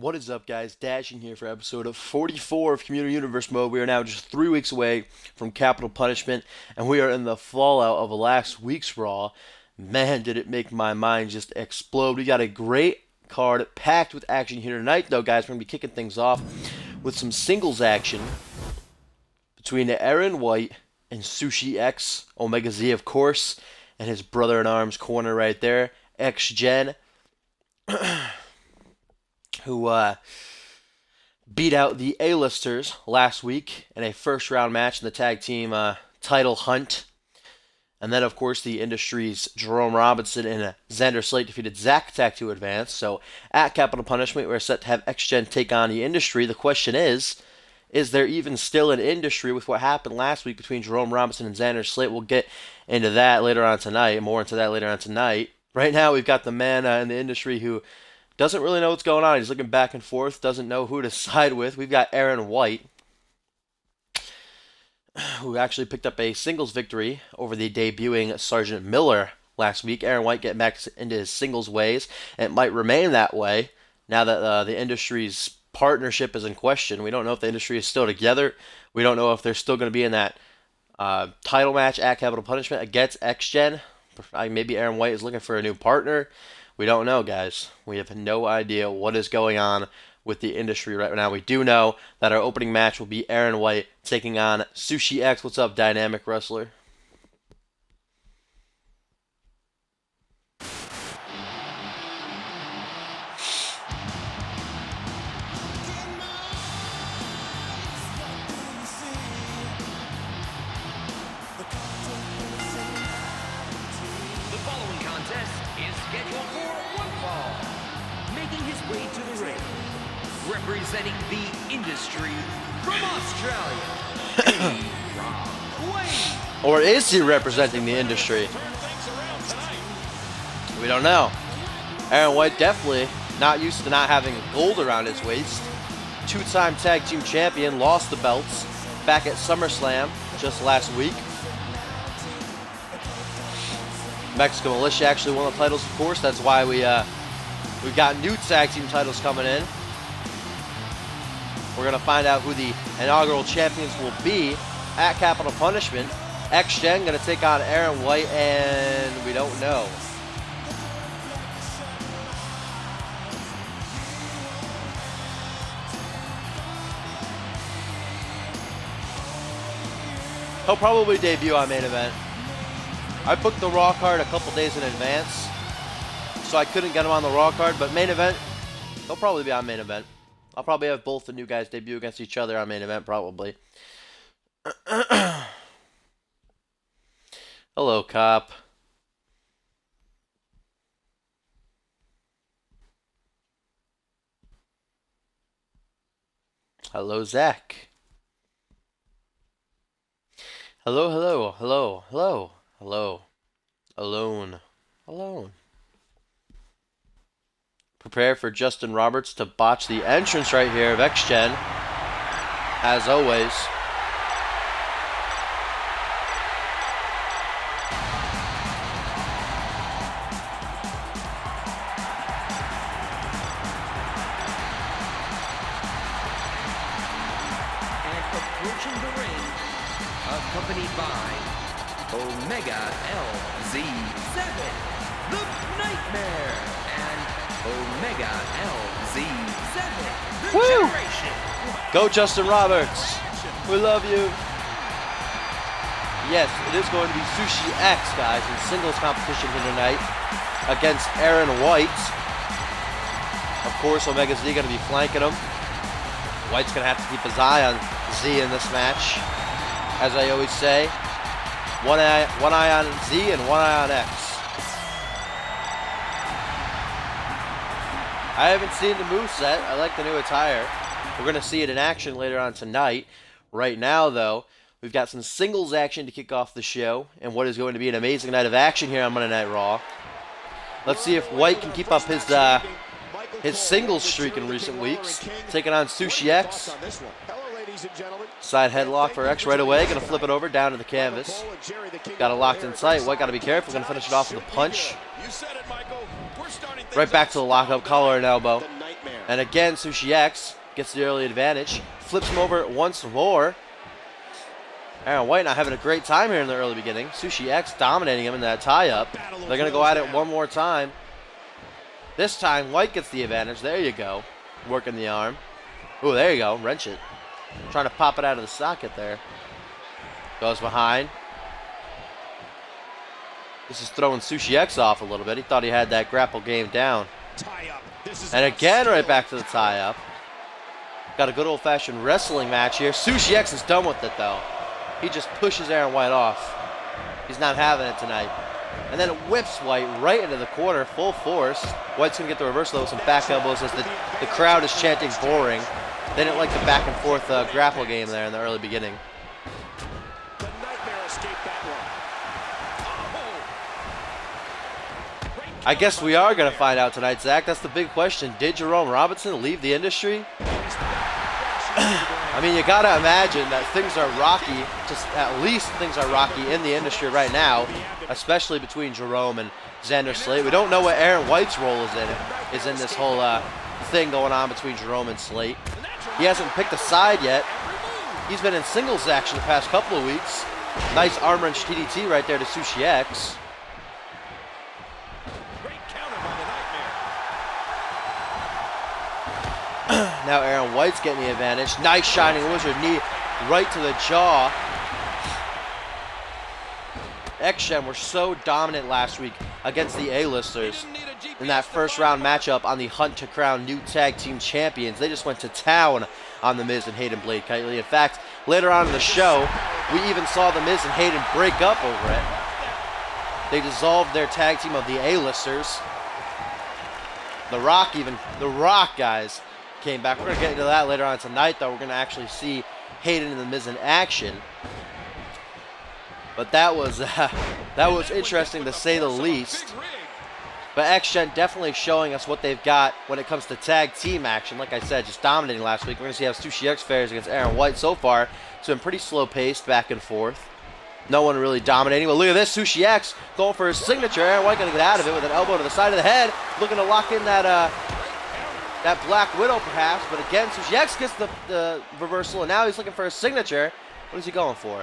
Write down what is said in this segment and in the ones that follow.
What is up, guys? Dashing here for episode of 44 of Community Universe Mode. We are now just 3 weeks away from Capital Punishment, and we are in the fallout of last week's Raw. Man, did it make my mind just explode. We got a great card packed with action here tonight, though, guys. We're going to be kicking things off with some singles action between Aaron White and Sushi X, Omega Z, of course, and his brother-in-arms corner right there, X-Gen. Who beat out the A-listers last week in a first-round match in the tag team title hunt. And then, of course, the industry's Jerome Robinson and Xander Slate defeated Zach Attack to advance. So, at Capital Punishment, we're set to have X-Gen take on the industry. The question is there even still an industry with what happened last week between Jerome Robinson and Xander Slate? We'll get into that later on tonight, more into that later on tonight. Right now, we've got the man in the industry who doesn't really know what's going on. He's looking back and forth, doesn't know who to side with. We've got Aaron White, who actually picked up a singles victory over the debuting Sergeant Miller last week. Aaron White getting back into his singles ways, and it might remain that way now that the industry's partnership is in question. We don't know if the industry is still together. We don't know if they're still going to be in that title match at Capital Punishment against X-Gen. Maybe Aaron White is looking for a new partner. We don't know, guys. We have no idea what is going on with the industry right now. We do know that our opening match will be Aaron White taking on Sushi X. What's up, Dynamic Wrestler? Representing the industry from Australia, or is he representing the industry? We don't know. Aaron White definitely not used to not having gold around his waist. Two-time tag team champion, lost the belts back at SummerSlam just last week. Mexico Militia actually won the titles, of course. That's why we've got new tag team titles coming in. We're going to find out who the inaugural champions will be at Capital Punishment. X-Gen going to take on Aaron White, and we don't know. He'll probably debut on Main Event. I booked the Raw card a couple days in advance, so I couldn't get him on the Raw card, but Main Event, he'll probably be on Main Event. I'll probably have both the new guys debut against each other on Main Event, probably. Hello, Cop. Hello, Zach. Hello, hello, hello, hello, hello. Alone. Alone. Prepare for Justin Roberts to botch the entrance right here of X-Gen, as always. And approaching the ring, accompanied by Omega LZ7, the Nightmare, and Omega LZ7, the Woo! Generation. Go Justin Roberts. We love you. Yes, it is going to be Sushi X, guys, in singles competition here tonight against Aaron White. Of course, Omega Z going to be flanking him. White's going to have to keep his eye on Z in this match. As I always say, one eye on Z and one eye on X. I haven't seen the moveset. I like the new attire. We're going to see it in action later on tonight. Right now, though, we've got some singles action to kick off the show, and what is going to be an amazing night of action here on Monday Night Raw. Let's see if White can keep up his singles streak in recent weeks. Taking on Sushi X. Side headlock for X right away. Going to flip it over down to the canvas. Got it locked in tight. White got to be careful. Going to finish it off with a punch. Right back to the lockup, collar and elbow. And again, Sushi X gets the early advantage. Flips him over once more. Aaron White not having a great time here in the early beginning. Sushi X dominating him in that tie-up. They're going to go at it one more time. This time, White gets the advantage. There you go. Working the arm. Ooh, there you go. Wrench it. Trying to pop it out of the socket there. Goes behind. This is throwing Sushi X off a little bit. He thought he had that grapple game down. And again, right back to the tie-up. Got a good old-fashioned wrestling match here. Sushi X is done with it, though. He just pushes Aaron White off. He's not having it tonight. And then it whips White right into the corner, full force. White's going to get the reversal with some back elbows as the crowd is chanting boring. They didn't like the back and forth grapple game there in the early beginning. The Nightmare escaped that one. I guess we are going to find out tonight, Zach. That's the big question. Did Jerome Robinson leave the industry? I mean, you got to imagine that things are rocky, just at least things are rocky in the industry right now, especially between Jerome and Xander Slate. We don't know what Aaron White's role is in this whole thing going on between Jerome and Slate. He hasn't picked a side yet. He's been in singles action the past couple of weeks. Nice arm wrench TDT right there to Sushi X. Now Aaron White's getting the advantage. Nice Shining Wizard knee right to the jaw. X-Shen were so dominant last week against the A-listers in that first round matchup on the hunt to crown new tag team champions. They just went to town on The Miz and Hayden Blade Kitely. In fact, later on in the show, we even saw The Miz and Hayden break up over it. They dissolved their tag team of the A-listers. The Rock guys came back. We're going to get into that later on tonight, though. We're going to actually see Hayden and The Miz in action. But that was interesting to say the least. But X-Gen definitely showing us what they've got when it comes to tag team action. Like I said, just dominating last week. We're going to see how Sushi X fares against Aaron White so far. It's been pretty slow-paced, back and forth. No one really dominating. But look at this, Sushi X going for his signature. Aaron White going to get out of it with an elbow to the side of the head. Looking to lock in that Black Widow, perhaps. But again, Sushi X gets the reversal, and now he's looking for a signature. What is he going for?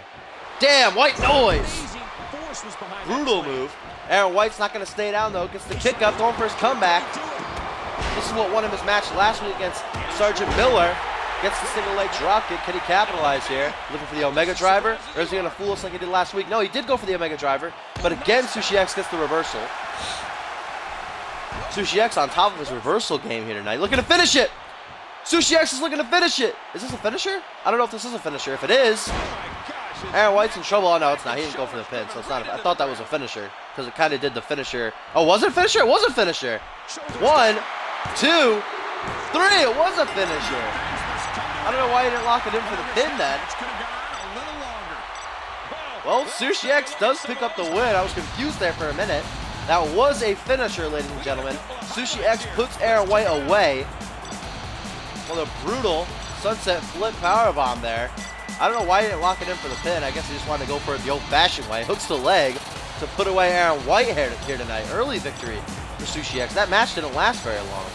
Damn, White noise! Brutal move. Aaron White's not going to stay down, though. Gets the kick up, going for his comeback. This is what won him his match last week against Sergeant Miller. Gets the single leg drop kick. Can he capitalize here? Looking for the Omega Driver? Or is he going to fool us like he did last week? No, he did go for the Omega Driver. But again, Sushi X gets the reversal. Sushi X on top of his reversal game here tonight. Looking to finish it! Sushi X is looking to finish it! Is this a finisher? I don't know if this is a finisher. If it is, Aaron White's in trouble. Oh, no, it's not. He didn't go for the pin, so it's not. I thought that was a finisher because it kind of did the finisher. Oh, was it a finisher? It was a finisher. 1, 2, 3. It was a finisher. I don't know why he didn't lock it in for the pin then. Well, Sushi X does pick up the win. I was confused there for a minute. That was a finisher, ladies and gentlemen. Sushi X puts Aaron White away. Well, a brutal sunset flip powerbomb there. I don't know why he didn't lock it in for the pin. I guess he just wanted to go for it the old-fashioned way. Hooks the leg to put away Aaron White here tonight. Early victory for Sushi X. That match didn't last very long.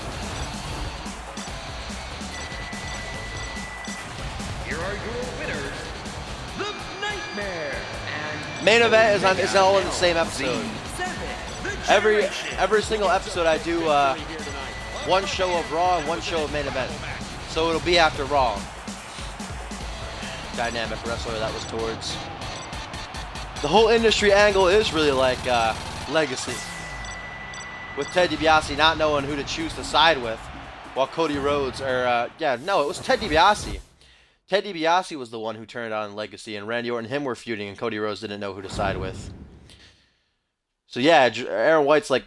Here are your winners, the Nightmare and Main event is all in the same episode. Every single episode I do one show of Raw and one show of Main Event. So it'll be after Raw. Dynamic wrestler that was towards. The whole industry angle is really like Legacy. With Ted DiBiase not knowing who to choose to side with. While Cody Rhodes, it was Ted DiBiase. Ted DiBiase was the one who turned on Legacy, and Randy Orton and him were feuding, and Cody Rhodes didn't know who to side with. So yeah, Aaron White's like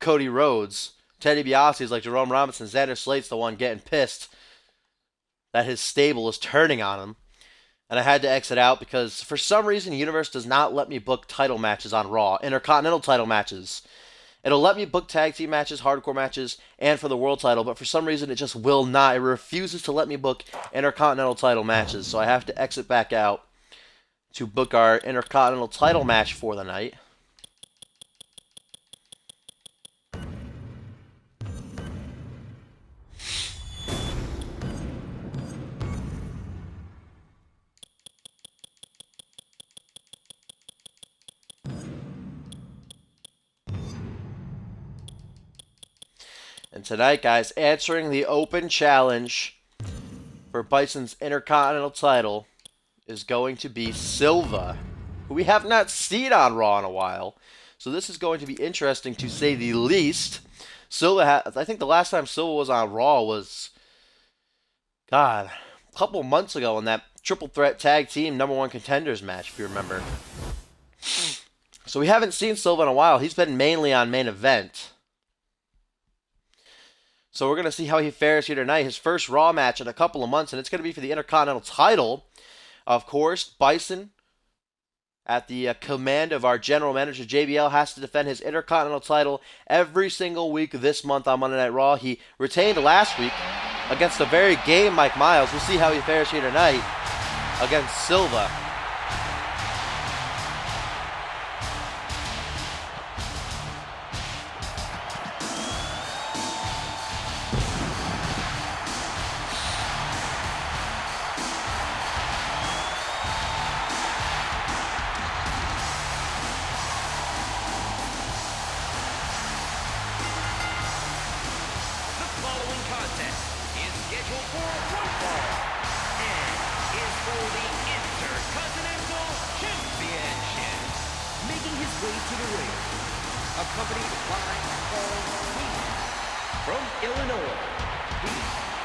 Cody Rhodes. Ted DiBiase is like Jerome Robinson. Xander Slate's the one getting pissed that his stable is turning on him. And I had to exit out because for some reason the universe does not let me book title matches on Raw. Intercontinental title matches. It'll let me book tag team matches, hardcore matches, and for the world title, but for some reason it just will not. It refuses to let me book Intercontinental title matches, so I have to exit back out to book our Intercontinental title match for the night. And tonight, guys, answering the open challenge for Bison's Intercontinental title is going to be Silva, who we have not seen on Raw in a while. So this is going to be interesting, to say the least. Silva, I think the last time Silva was on Raw was, God, a couple months ago in that triple threat tag team #1 contenders match, if you remember. So we haven't seen Silva in a while. He's been mainly on main event. So we're going to see how he fares here tonight. His first Raw match in a couple of months, and it's going to be for the Intercontinental title. Of course, Bison, at the command of our general manager, JBL, has to defend his Intercontinental title every single week this month on Monday Night Raw. He retained last week against the very game Mike Miles. We'll see how he fares here tonight against Silva. Accompanied by Paul from Illinois, he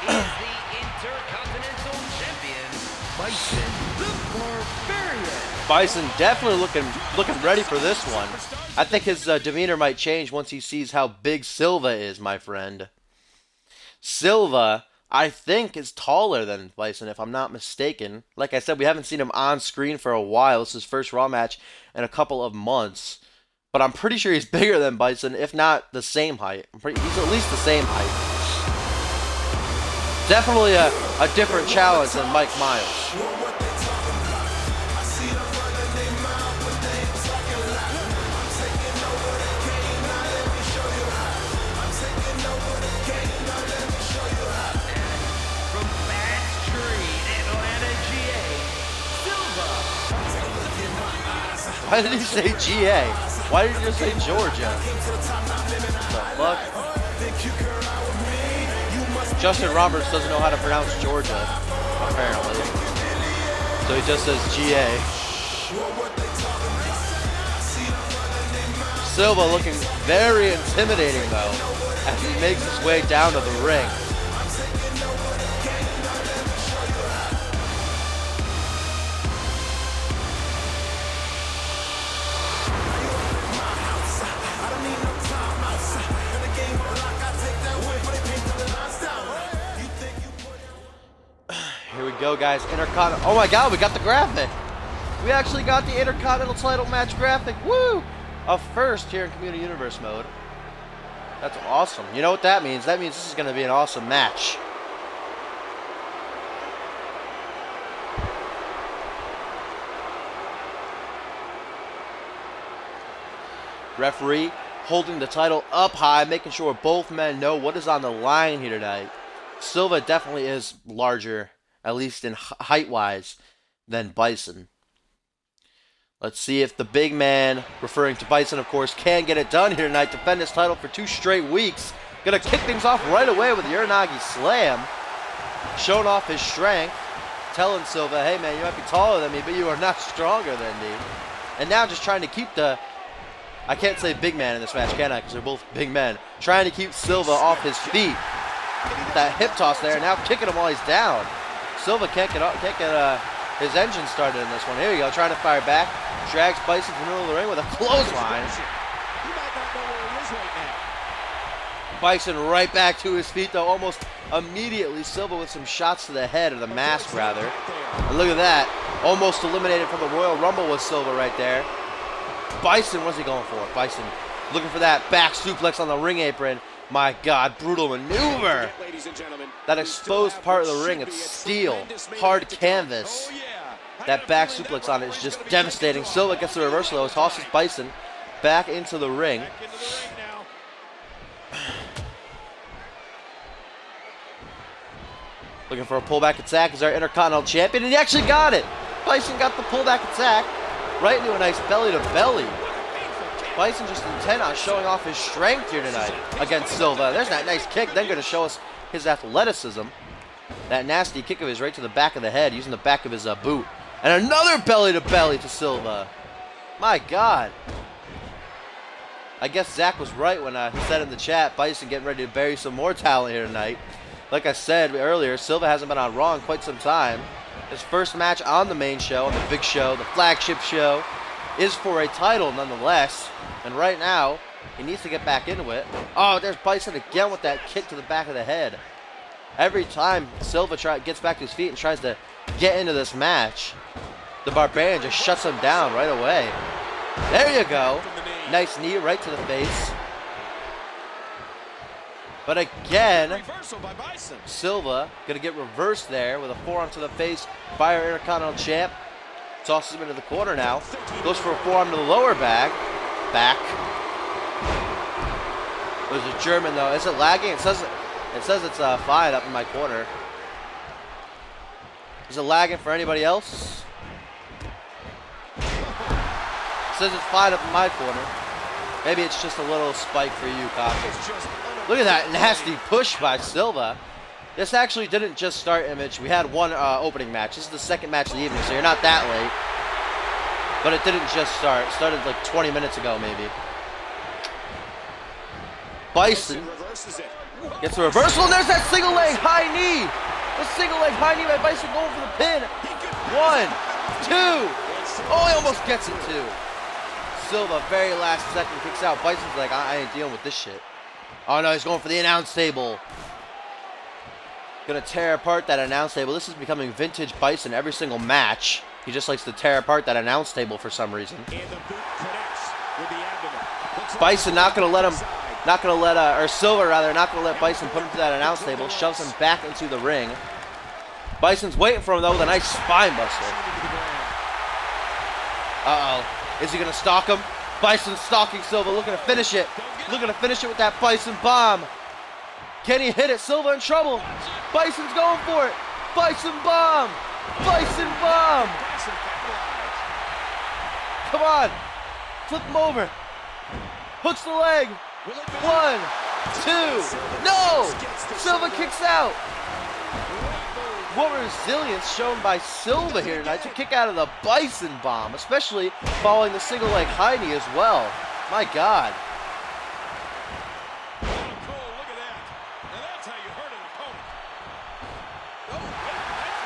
is the Intercontinental Champion, Bison the Barbarian. Bison definitely looking ready for this one. I think his demeanor might change once he sees how big Silva is, my friend. Silva, I think, is taller than Bison, if I'm not mistaken. Like I said, we haven't seen him on screen for a while. This is his first Raw match in a couple of months. But I'm pretty sure he's bigger than Bison, if not the same height. He's at least the same height. Definitely a different challenge than Mike Miles. From Bass Tree, Atlanta, GA, Silva. Why did he say GA? Why did you just say Georgia? The fuck? Justin Roberts doesn't know how to pronounce Georgia, apparently. So he just says GA. Silva looking very intimidating, though, as he makes his way down to the ring. Here we go, guys. Intercontinental. Oh my God, we got the graphic. We actually got the Intercontinental title match graphic. Woo! A first here in Community Universe mode. That's awesome. You know what that means? That means this is going to be an awesome match. Referee holding the title up high, making sure both men know what is on the line here tonight. Silva definitely is larger, at least in height-wise, than Bison. Let's see if the big man, referring to Bison, of course, can get it done here tonight. Defend his title for 2 straight weeks. Gonna kick things off right away with the Uranagi Slam. Showing off his strength. Telling Silva, hey man, you might be taller than me, but you are not stronger than me. And now just trying to keep the... I can't say big man in this match, can I? Because they're both big men. Trying to keep Silva off his feet. That hip toss there, now kicking him while he's down. Silva can't get his engine started in this one. Here we go, trying to fire back. Drags Bison to the middle of the ring with a clothesline. Bison right back to his feet, though, almost immediately. Silva with some shots to the head, or the mask, rather. And look at that. Almost eliminated from the Royal Rumble with Silva right there. Bison, what's he going for? Bison looking for that back suplex on the ring apron. My God, brutal maneuver. That exposed part of the ring, it's steel, hard canvas. That back suplex on it is just devastating. Silva gets the reversal, though. Tosses Bison back into the ring. Looking for a pullback attack as our Intercontinental Champion, and he actually got it. Bison got the pullback attack right into a nice belly-to-belly. Bison just intent on showing off his strength here tonight against Silva. There's that nice kick, then going to show us his athleticism. That nasty kick of his right to the back of the head, using the back of his boot. And another belly-to-belly to Silva. My God. I guess Zach was right when he said in the chat, Bison getting ready to bury some more talent here tonight. Like I said earlier, Silva hasn't been on Raw in quite some time. His first match on the main show, on the big show, the flagship show, is for a title nonetheless. And right now, he needs to get back into it. Oh, there's Bison again with that kick to the back of the head. Every time Silva gets back to his feet and tries to get into this match, the Barbarian just shuts him down right away. There you go. Nice knee right to the face. But again, Silva going to get reversed there with a forearm to the face by our Intercontinental Champ. Tosses him into the corner now. Goes for a forearm to the lower back. There's a German though. Is it lagging? It says it's fine up in my corner. Is it lagging for anybody else? It says it's fine up in my corner. Maybe it's just a little spike for you, Coffee. Look at that nasty push by Silva. This actually didn't just start, Image. We had one opening match. This is the second match of the evening, so you're not that late. But it didn't just start. It started like 20 minutes ago, maybe. Bison gets a reversal, and there's that single leg high knee. The single leg high knee by Bison going for the pin. 1, 2. Oh, he almost gets it too. Silva, very last second, kicks out. Bison's like, I ain't dealing with this shit. Oh no, he's going for the announce table. Gonna tear apart that announce table. This is becoming vintage Bison every single match. He just likes to tear apart that announce table for some reason. Bison not gonna let him, or Silva rather, not gonna let Bison put him to that announce table. Shoves him back into the ring. Bison's waiting for him though with a nice spine buster. Uh-oh. Is he going to stalk him? Bison stalking Silva, looking to finish it. Looking to finish it with that Bison bomb. Can he hit it? Silva in trouble. Bison's going for it. Bison bomb. Bison bomb. Come on. Flip him over. Hooks the leg. 1, 2. No! Silva kicks out. What resilience shown by Silva here tonight to kick out of the Bison bomb, especially following the single leg high knee as well. My God. Oh, cool, look at that. Now that's how you hurt an opponent. Oh, yeah, that's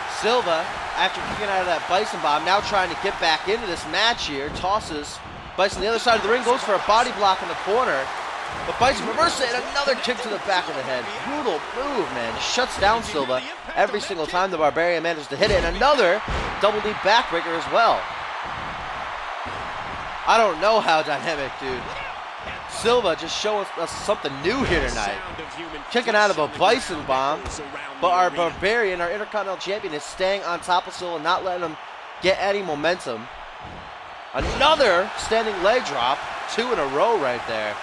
reversed. Silva, after kicking out of that Bison bomb, now trying to get back into this match here, tosses Bison on the other side of the ring, goes for a body block in the corner. But Bison reverses it, and another kick to the back of the head. Brutal move, man. Just shuts down Silva every single time the Barbarian manages to hit it. And another double knee backbreaker as well. I don't know how dynamic, dude. Silva just showing us something new here tonight. Kicking out of a Bison bomb. But our Barbarian, our Intercontinental Champion, is staying on top of Silva, not letting him get any momentum. Another standing leg drop. 2 in a row right there.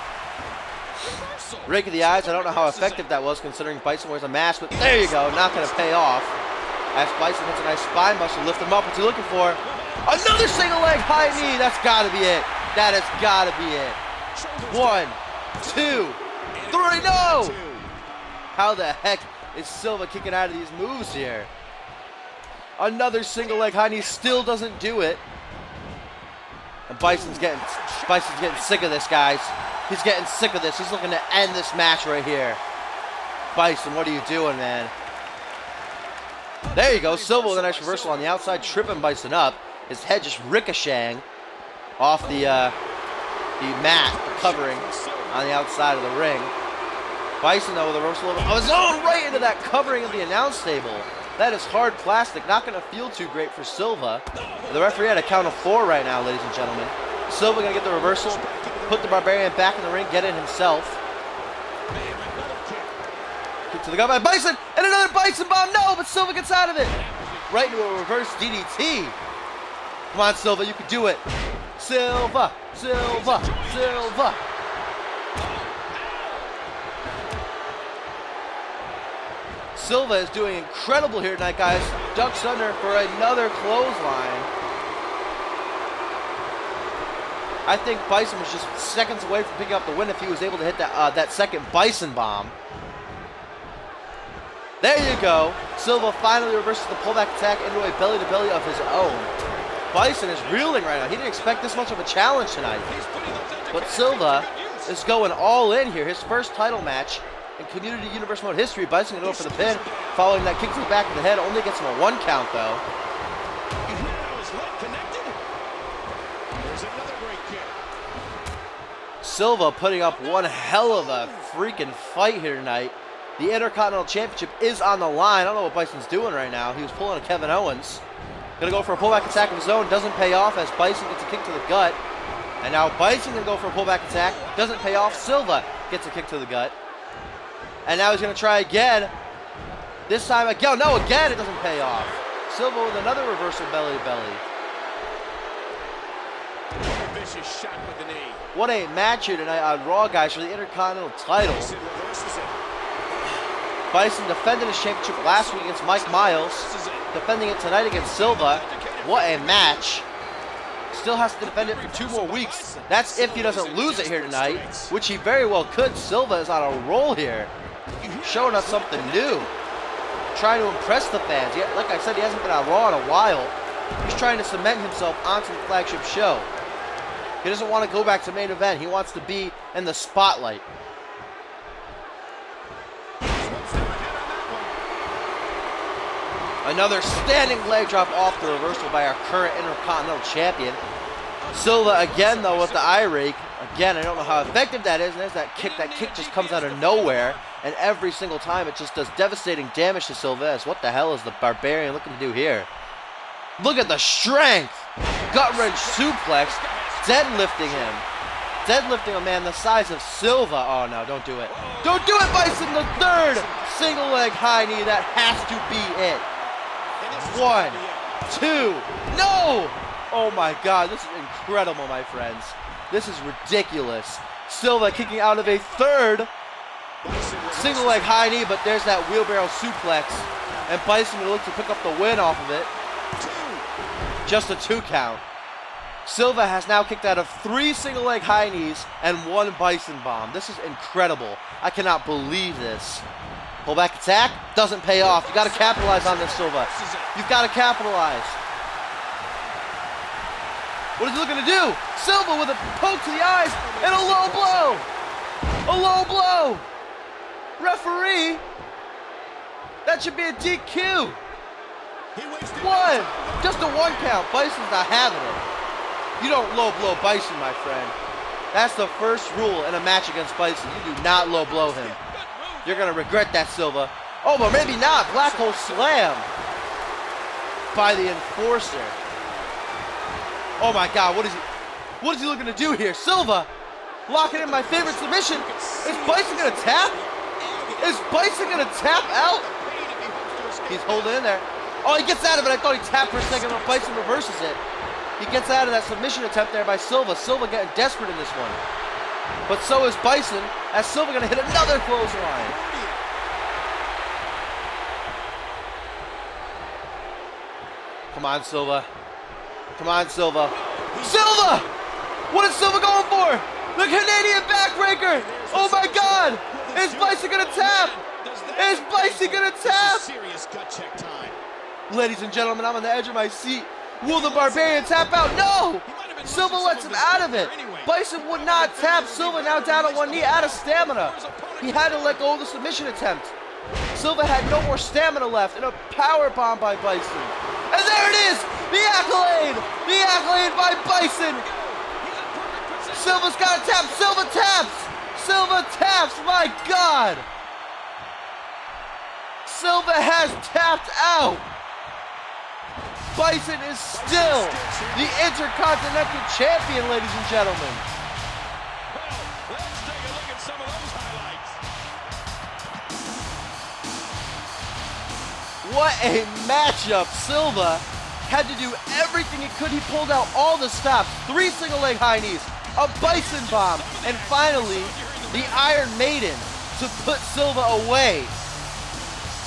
Rake of the eyes. I don't know how effective that was considering Bison wears a mask, but there you go. Not going to pay off. As Bison hits a nice spine buster, lift him up. What's he looking for? Another single leg high knee. That's got to be it. That has got to be it. 1, 2, 3. No! How the heck is Silva kicking out of these moves here? Another single leg high knee. Still doesn't do it. And Bison's getting sick of this, guys. He's getting sick of this. He's looking to end this match right here. Bison, what are you doing, man? There you go. Silva with a nice reversal on the outside, tripping Bison up. His head just ricocheting off the mat, the covering on the outside of the ring. Bison, though, with a reversal of his own right into that covering of the announce table. That is hard plastic. Not going to feel too great for Silva. The referee had a count of 4 right now, ladies and gentlemen. Silva going to get the reversal. Put the Barbarian back in the ring, get in himself. Kick to the gut by Bison, and another Bison bomb. No, but Silva gets out of it. Right into a reverse DDT. Come on, Silva, you can do it. Silva, Silva, Silva. Silva is doing incredible here tonight, guys. Ducks under for another clothesline. I think Bison was just seconds away from picking up the win if he was able to hit that second Bison bomb. There you go. Silva finally reverses the pullback attack into a belly-to-belly of his own. Bison is reeling right now. He didn't expect this much of a challenge tonight. But Silva is going all in here. His first title match in Community Universe Mode history. Bison going to go for the pin. Following that kick to the back of the head. Only gets him a 1 count, though. Silva putting up one hell of a freaking fight here tonight. The Intercontinental Championship is on the line. I don't know what Bison's doing right now. He was pulling a Kevin Owens. Gonna go for a pullback attack of his own. Doesn't pay off as Bison gets a kick to the gut. And now Bison gonna go for a pullback attack. Doesn't pay off. Silva gets a kick to the gut. And now he's gonna try again. This time again. No, again it doesn't pay off. Silva with another reversal belly to belly. Vicious shot with the knee. What a match here tonight on Raw, guys, for the Intercontinental title. Bison defended his championship last week against Mike Miles. Defending it tonight against Silva. What a match. Still has to defend it for 2 more weeks. That's if he doesn't lose it here tonight, which he very well could. Silva is on a roll here. Showing us something new. Trying to impress the fans. Like I said, he hasn't been on Raw in a while. He's trying to cement himself onto the flagship show. He doesn't want to go back to main event. He wants to be in the spotlight. Another standing leg drop off the reversal by our current Intercontinental Champion. Silva again, though, with the eye rake. Again, I don't know how effective that is. And there's that kick. That kick just comes out of nowhere. And every single time, it just does devastating damage to Silva. What the hell is the Barbarian looking to do here? Look at the strength. Gut-wrench suplex. Deadlifting him. Deadlifting a man the size of Silva. Oh, no, don't do it. Don't do it, Bison. The third single leg high knee. That has to be it. 1, 2, no! Oh my God, this is incredible, my friends. This is ridiculous. Silva kicking out of a third single leg high knee, but there's that wheelbarrow suplex. And Bison will look to pick up the win off of it. Just a 2 count. Silva has now kicked out of 3 single leg high knees and 1 Bison bomb. This is incredible. I cannot believe this. Pullback attack doesn't pay off. You got to capitalize on this, Silva. You've got to capitalize. What is he looking to do? Silva with a poke to the eyes and a low blow. A low blow. Referee. That should be a DQ. 1. Just a 1 count. Bison's not having it. You don't low blow Bison, my friend. That's the first rule in a match against Bison. You do not low blow him. You're going to regret that, Silva. Oh, but maybe not. Black hole slam by the enforcer. Oh my God, what is he looking to do here? Silva locking in my favorite submission. Is Bison going to tap? Is Bison going to tap out? He's holding in there. Oh, he gets out of it. I thought he tapped for a second, but Bison reverses it. He gets out of that submission attempt there by Silva. Silva getting desperate in this one. But so is Bison, as Silva going to hit another clothesline. Come on, Silva. Come on, Silva. Silva! What is Silva going for? The Canadian backbreaker! Oh my God! Is Bison going to tap? Is Bison going to tap? Ladies and gentlemen, I'm on the edge of my seat. Will the Barbarian tap out? No! Silva lets him out of it. Bison would not tap. Silva now down on 1 knee, out of stamina. He had to let go of the submission attempt. Silva had no more stamina left, and a power bomb by Bison. And there it is! The accolade! The accolade by Bison! Silva's got to tap. Silva taps! Silva taps! My God! Silva has tapped out! Bison is still the Intercontinental Champion, ladies and gentlemen. Well, let's take a look at some of those highlights. What a matchup. Silva had to do everything he could. He pulled out all the stops. 3 single leg high knees, a Bison bomb, and finally, the Iron Maiden to put Silva away.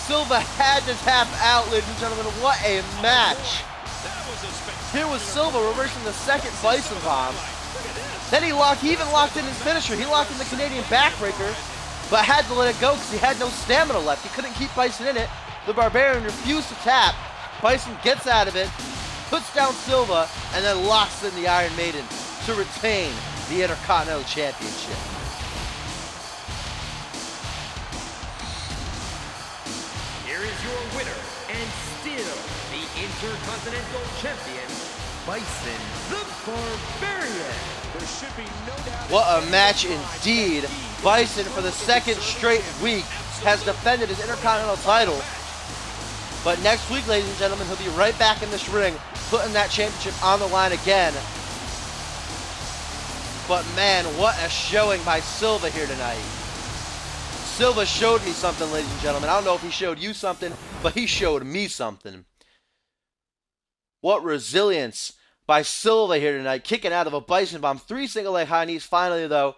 Silva had to tap out, ladies and gentlemen. What a match. Here was Silva reversing the second Bison Bomb. Then he even locked in his finisher. He locked in the Canadian backbreaker, but had to let it go because he had no stamina left. He couldn't keep Bison in it. The Barbarian refused to tap. Bison gets out of it, puts down Silva, and then locks in the Iron Maiden to retain the Intercontinental Championship. Here is your winner, and still the Intercontinental Champion, Bison the Barbarian. There should be no doubt. What a match indeed. Bison, for the second straight week, has defended his Intercontinental title. But next week, ladies and gentlemen, he'll be right back in this ring, putting that championship on the line again. But man, what a showing by Silva here tonight. Silva showed me something, ladies and gentlemen. I don't know if he showed you something, but he showed me something. What resilience by Silva here tonight, kicking out of a Bison Bomb. 3 single leg high knees. Finally, though,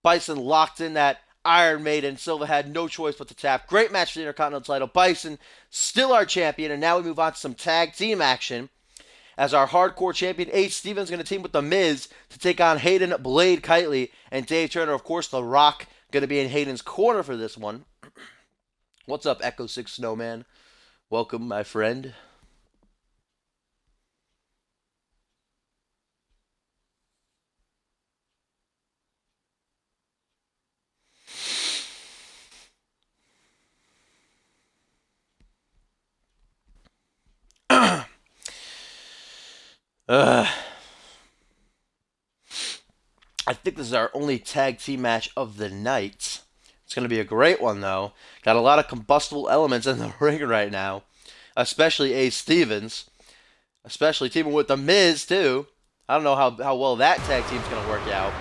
Bison locked in that Iron Maiden. Silva had no choice but to tap. Great match for the Intercontinental title. Bison still our champion, and now we move on to some tag team action. As our hardcore champion, Ace Stevens, is going to team with The Miz to take on Hayden Blade Kitely. And Dave Turner, of course, The Rock, going to be in Hayden's corner for this one. What's up, Echo 6 Snowman? Welcome, my friend. I think this is our only tag team match of the night. It's going to be a great one, though. Got a lot of combustible elements in the ring right now, especially Ace Stevens, especially teaming with The Miz, too. I don't know how well that tag team's going to work out.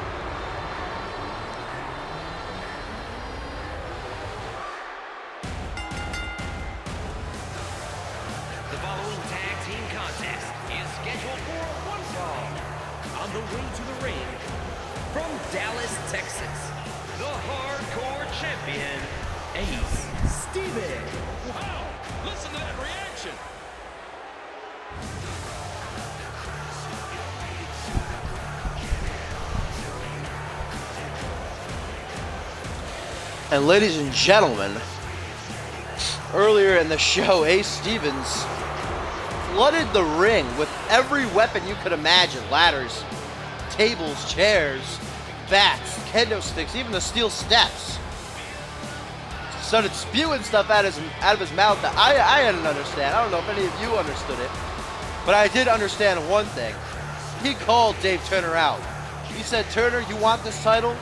The following tag team contest is scheduled for one fall. On the way to the ring, from Dallas, Texas, the hardcore champion, Ace Stevens. Wow! Listen to that reaction. And ladies and gentlemen, earlier in the show, Ace Stevens flooded the ring with every weapon you could imagine. Ladders, tables, chairs, bats, kendo sticks, even the steel steps. Started spewing stuff out of his mouth that I didn't understand. I don't know if any of you understood it, but I did understand one thing. He called Dave Turner out. He said, Turner, you want this title?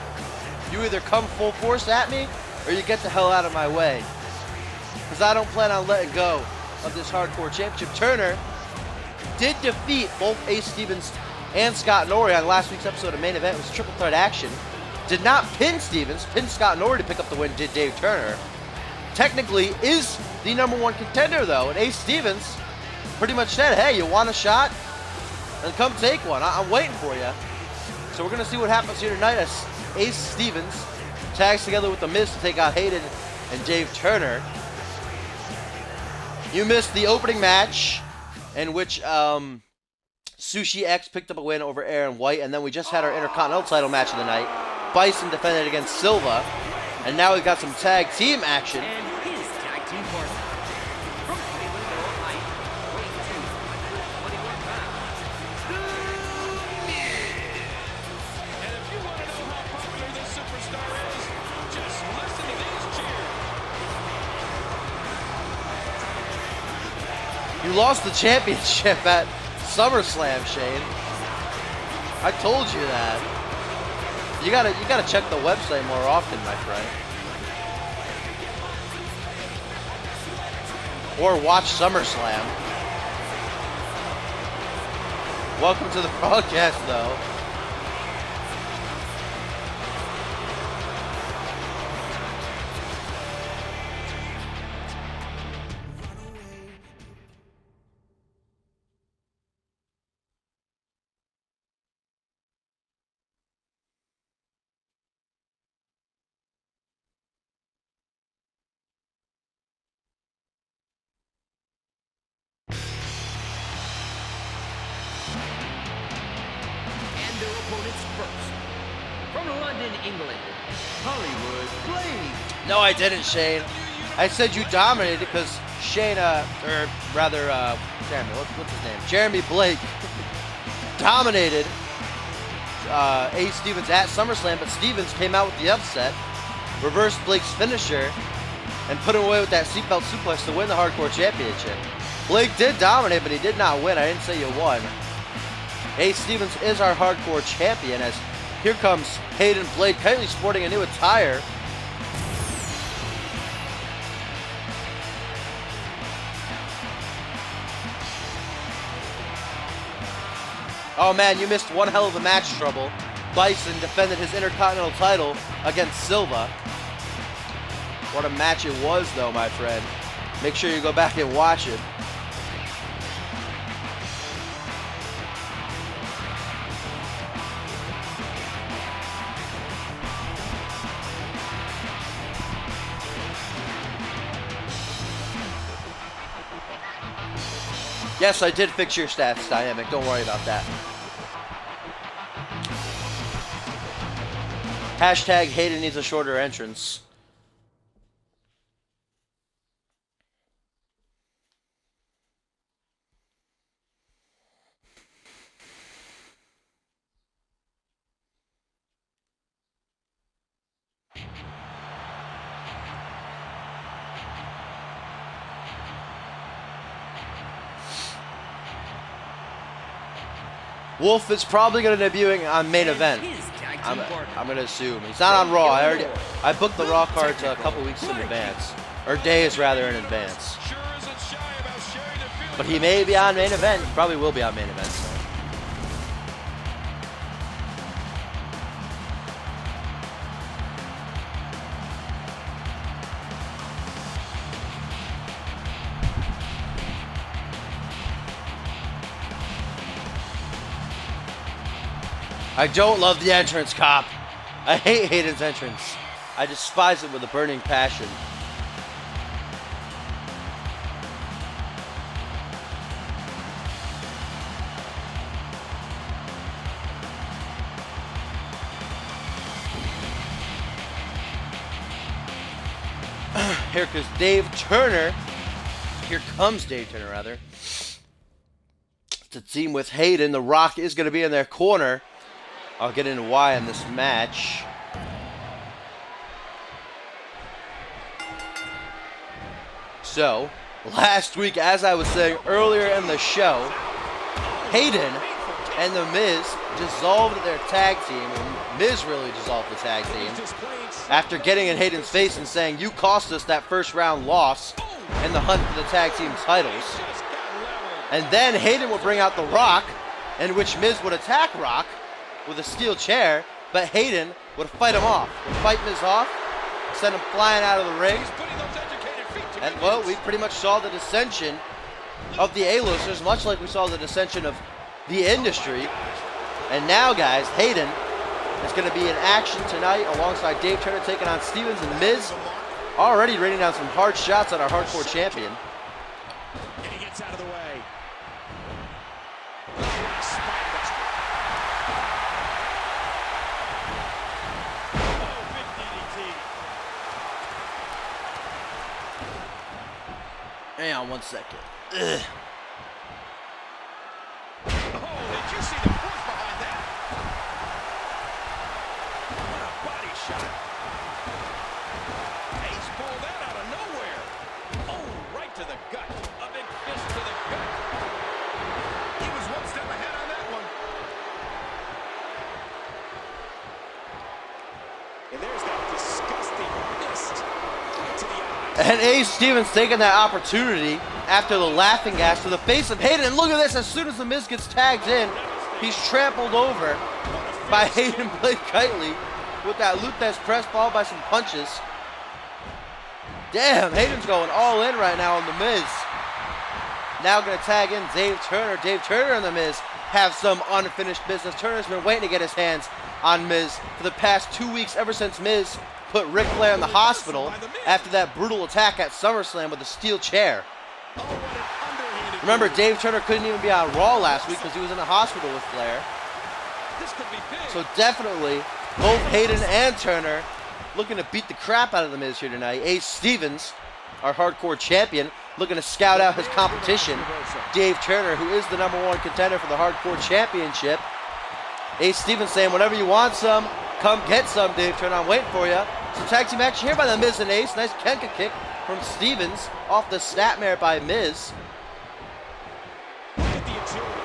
You either come full force at me, or you get the hell out of my way. Because I don't plan on letting go of this hardcore championship. Turner did defeat both Ace Stevens and Scott Norrie on last week's episode of Main Event. It was triple threat action. Did not pin Stevens, pinned Scott Norrie to pick up the win, did Dave Turner. Technically is the #1 contender, though, and Ace Stevens pretty much said, hey, you want a shot? Then come take one. I'm waiting for you. So we're going to see what happens here tonight as Ace Stevens tags together with The Miz to take out Hayden and Dave Turner. You missed the opening match in which Sushi X picked up a win over Aaron White, and then we just had our Intercontinental title match of the night. Bison defended against Silva, and now we've got some tag team action. And his tag team partner, from Cleveland, Ohio, weighing 221 pounds, The Miz. And if you want to know how popular this superstar is, just listen to these cheers. You lost the championship at SummerSlam, Shane. I told you that. You gotta check the website more often, my friend. Or watch SummerSlam. Welcome to the broadcast, though. England, Hollywood Blade. No, I didn't, Shane. I said you dominated because Shane, or rather, damn it, what's his name? Jeremy Blake dominated Ace Stevens at SummerSlam, but Stevens came out with the upset, reversed Blake's finisher, and put him away with that seatbelt suplex to win the Hardcore Championship. Blake did dominate, but he did not win. I didn't say you won. Ace Stevens is our Hardcore Champion, as here comes Hayden Blake, currently sporting a new attire. Oh man, you missed one hell of a match, Trouble. Bison defended his Intercontinental title against Silva. What a match it was, though, my friend. Make sure you go back and watch it. Yes, I did fix your stats, Dynamic. Don't worry about that. Hashtag Hayden needs a shorter entrance. Wolf is probably going to debuting on main event. I'm going to assume. He's not on Raw. I booked the Raw cards a couple weeks in advance. Or days, rather, in advance. But he may be on main event. He probably will be on main event. So. I don't love the entrance, Cop. I hate Hayden's entrance. I despise it with a burning passion. Here comes Dave Turner. Here comes Dave Turner, rather. To team with Hayden. The Rock is going to be in their corner. I'll get into why in this match. So, last week, as I was saying earlier in the show, Hayden and The Miz dissolved their tag team, and Miz really dissolved the tag team, after getting in Hayden's face and saying, "You cost us that first round loss in the hunt for the tag team titles." And then Hayden would bring out The Rock, in which Miz would attack Rock with a steel chair, but Hayden would fight him off. Would fight Miz off, send him flying out of the ring. And, well, we pretty much saw the dissension of the A-listers, much like we saw the dissension of the industry. And now, guys, Hayden is going to be in action tonight alongside Dave Turner taking on Stevens and Miz. Already raining down some hard shots on our Hardcore Champion. And he gets out of the way. Hang on 1 second. Ugh. Oh, did you see the force behind that? What a body shot. Ace pulled that out of nowhere. Oh, right to the gut. A big fist to the gut. He was one step ahead on that one. And there's that disgusting fist to the eye. And Ace Stevens taking that opportunity after the laughing gas to the face of Hayden. And look at this, as soon as The Miz gets tagged in, he's trampled over by Hayden Blake Kitely with that Luthez press followed by some punches. Damn, Hayden's going all in right now on The Miz. Now going to tag in Dave Turner. Dave Turner and The Miz have some unfinished business. Turner's been waiting to get his hands on Miz for the past 2 weeks, ever since Miz put Ric Flair in the hospital after that brutal attack at SummerSlam with a steel chair. Remember, Dave Turner couldn't even be on Raw last week because he was in the hospital with Flair. So definitely Both Hayden and Turner looking to beat the crap out of the Miz here tonight. Ace Stevens, our hardcore champion, looking to scout out his competition. Dave Turner, who is the #1 contender for the hardcore championship. Ace Stevens saying, whenever you want some, come get some, Dave Turner. I'm waiting for you. It's a tag team action here by the Miz and Ace. Nice Kenka kick from Stevens off the snapmare by Miz. Look at the agility.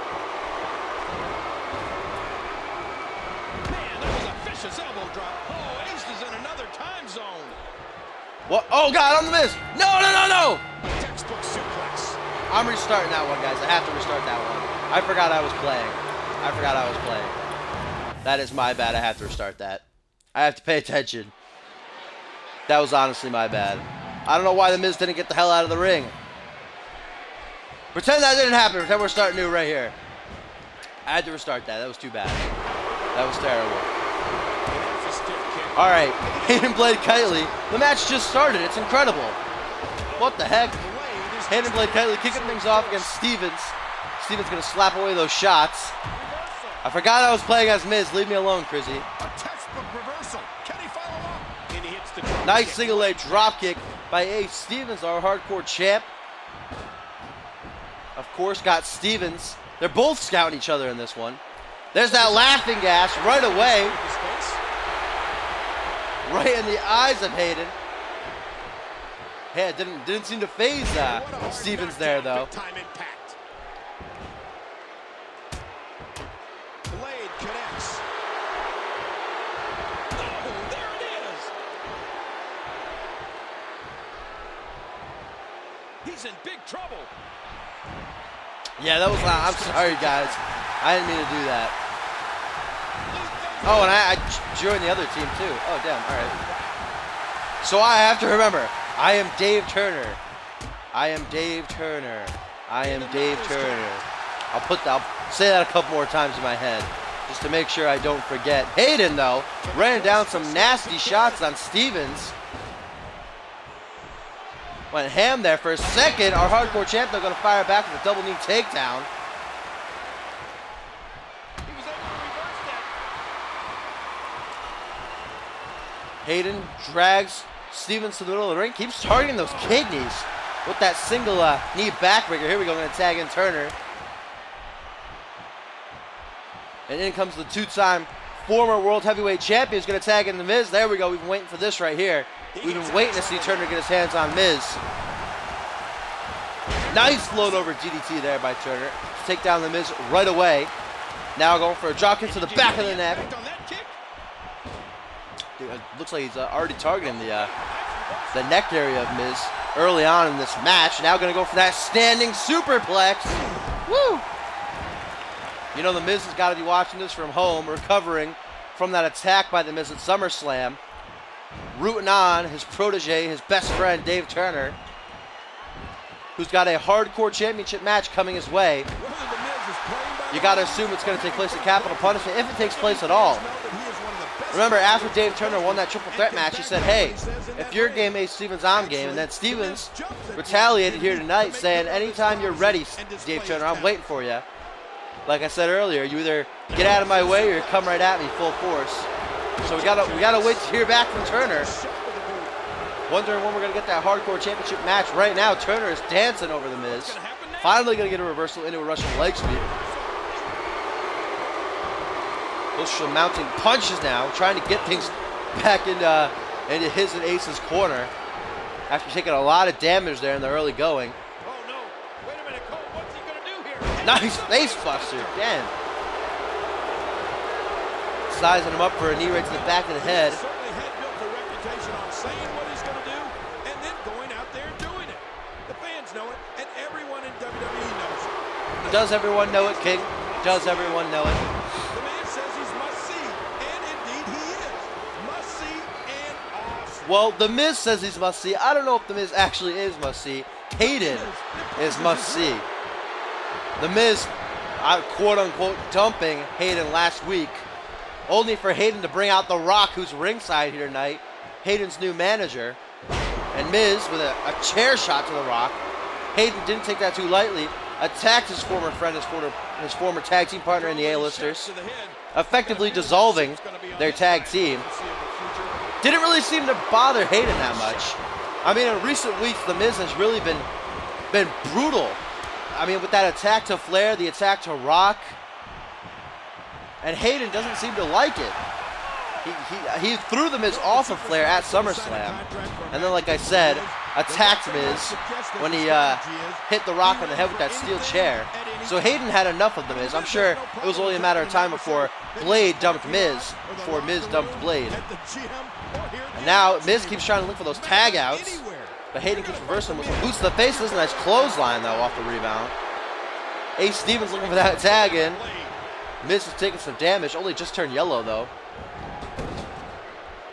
Man, that was a vicious elbow drop. Oh, Ace is in another time zone. What? Oh, God, on the Miz. No, no, no, no. Textbook suplex. I'm restarting that one, guys. I have to restart that one. I forgot I was playing. That is my bad. I have to restart that. I have to pay attention. That was honestly my bad. I don't know why the Miz didn't get the hell out of the ring. Pretend that didn't happen. Pretend we're starting new right here. I had to restart that. That was too bad. That was terrible. All right, Hayden Blade Kitely. The match just started. It's incredible. What the heck? Hayden Blade Kitely kicking things off against Stevens. Stevens gonna slap away those shots. I forgot I was playing as Miz. Leave me alone, Crizzy. A textbook reversal. Can he follow up? And he hits the drop Nice kick. single leg drop kick by Ace Stevens, our hardcore champ. Of course, got Stevens. They're both scouting each other in this one. There's that laughing gas right away. Right in the eyes of Hayden. Hey, it didn't seem to phase Stevens there, though. Time impact. Blade connects. Oh, there it is. He's in big trouble. Yeah, that was. I'm sorry, guys. I didn't mean to do that. Oh, and I joined the other team too. Oh, damn. All right. So I have to remember. I am Dave Turner. I am Dave Turner. I am Dave Turner. I'll say that a couple more times in my head, just to make sure I don't forget. Hayden, though, ran down some nasty shots on Stevens. Went ham there for a second. Our hardcore champ, they're going to fire back with a double knee takedown. He was able to reverse that. Hayden drags Stevens to the middle of the ring, keeps targeting those kidneys with that single knee backbreaker. Here we go, going to tag in Turner. And in comes the two-time former world heavyweight champion, who's going to tag in the Miz. There we go, we've been waiting for this right here. We've been waiting to see Turner get his hands on Miz. Nice float over DDT there by Turner to take down the Miz right away. Now going for a drop kick to the back of the neck. Dude, it looks like he's already targeting the neck area of Miz early on in this match. Now going to go for that standing superplex. Woo! You know the Miz has got to be watching this from home, recovering from that attack by the Miz at SummerSlam. Rooting on his protege, his best friend, Dave Turner, who's got a hardcore championship match coming his way. You got to assume it's going to take place at Capital Punishment, if it takes place at all. Remember, after Dave Turner won that triple threat match, he said, hey, if you're game, Ace Stevens, I'm game. And then Stevens retaliated here tonight, saying, anytime you're ready, Dave Turner, I'm waiting for you. Like I said earlier, you either get out of my way or you come right at me full force. So we gotta wait to hear back from Turner. Wondering when we're gonna get that hardcore championship match. Right now, Turner is dancing over the Miz. Finally gonna get a reversal into a Russian leg sweep. Those mounting punches now, trying to get things back into his and Ace's corner after taking a lot of damage there in the early going. Oh no! Wait a minute, Cole. What's he gonna do here? Nice face buster, damn. Sizing him up for a knee right to the back of the head. He certainly had built a reputation on saying what he's going to do and then going out there and doing it. The fans know it, and everyone in WWE knows it. Does everyone know it, King? Does everyone know it? The man says he's must-see, and indeed he is. Must-see and awesome. Well, The Miz says he's must-see. I don't know if The Miz actually is must-see. Hayden is must-see. The Miz, quote-unquote, dumping Hayden last week, only for Hayden to bring out The Rock, who's ringside here tonight, Hayden's new manager. And Miz with a chair shot to The Rock. Hayden didn't take that too lightly. Attacked his former friend, his former tag team partner in the A-listers. effectively dissolving their tag team. Didn't really seem to bother Hayden that much. I mean, in recent weeks, The Miz has really been brutal. I mean, with that attack to Flair, the attack to Rock, and Hayden doesn't seem to like it. He threw The Miz off of Flair at SummerSlam, and then, like I said, attacked Miz when he hit The Rock on the head with that steel chair. So Hayden had enough of The Miz. I'm sure it was only a matter of time before Blade dumped Miz, before Miz dumped Blade. And now Miz keeps trying to look for those tag outs, but Hayden keeps reversing with some boots to the face. This is a nice clothesline, though, off the rebound. Ace Stevens looking for that tag in. Miz is taking some damage, only just turned yellow, though.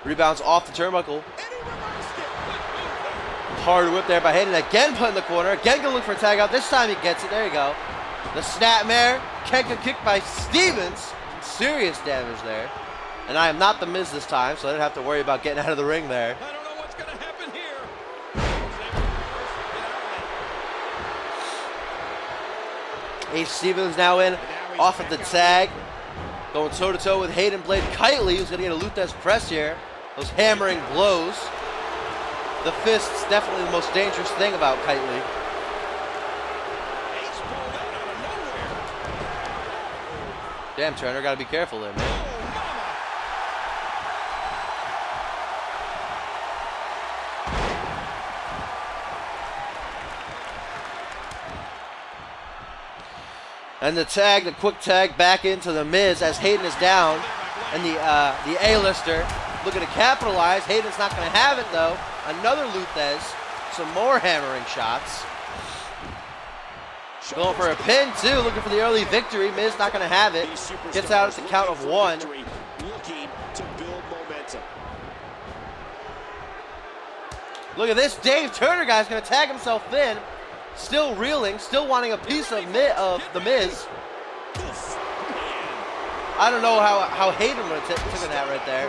Rebounds off the turnbuckle. Hard whip there by Hayden. Again put in the corner. Again gonna look for a tag out. This time he gets it. There you go. The snapmare. Kenka kick by Stevens. Serious damage there. And I am not the Miz this time, so I didn't have to worry about getting out of the ring there. I don't know what's going to happen here. Ace Stevens now in. Off at the tag. Going toe-to-toe with Hayden Blade Kitely, who's going to get a Luthez press here. Those hammering blows. The fist's definitely the most dangerous thing about Kitely. Ace pulled out of nowhere. Damn, Turner, got to be careful there, man. And the tag, the quick tag back into The Miz as Hayden is down. And the A-lister looking to capitalize. Hayden's not going to have it, though. Another Luthez. Some more hammering shots. Going for a pin, too. Looking for the early victory. Miz not going to have it. Gets out at the count of one. Looking to build momentum. Look at this. Dave Turner, guys, going to tag himself in. Still reeling, still wanting a piece of The Miz. I don't know how Hayden would have taken that right there.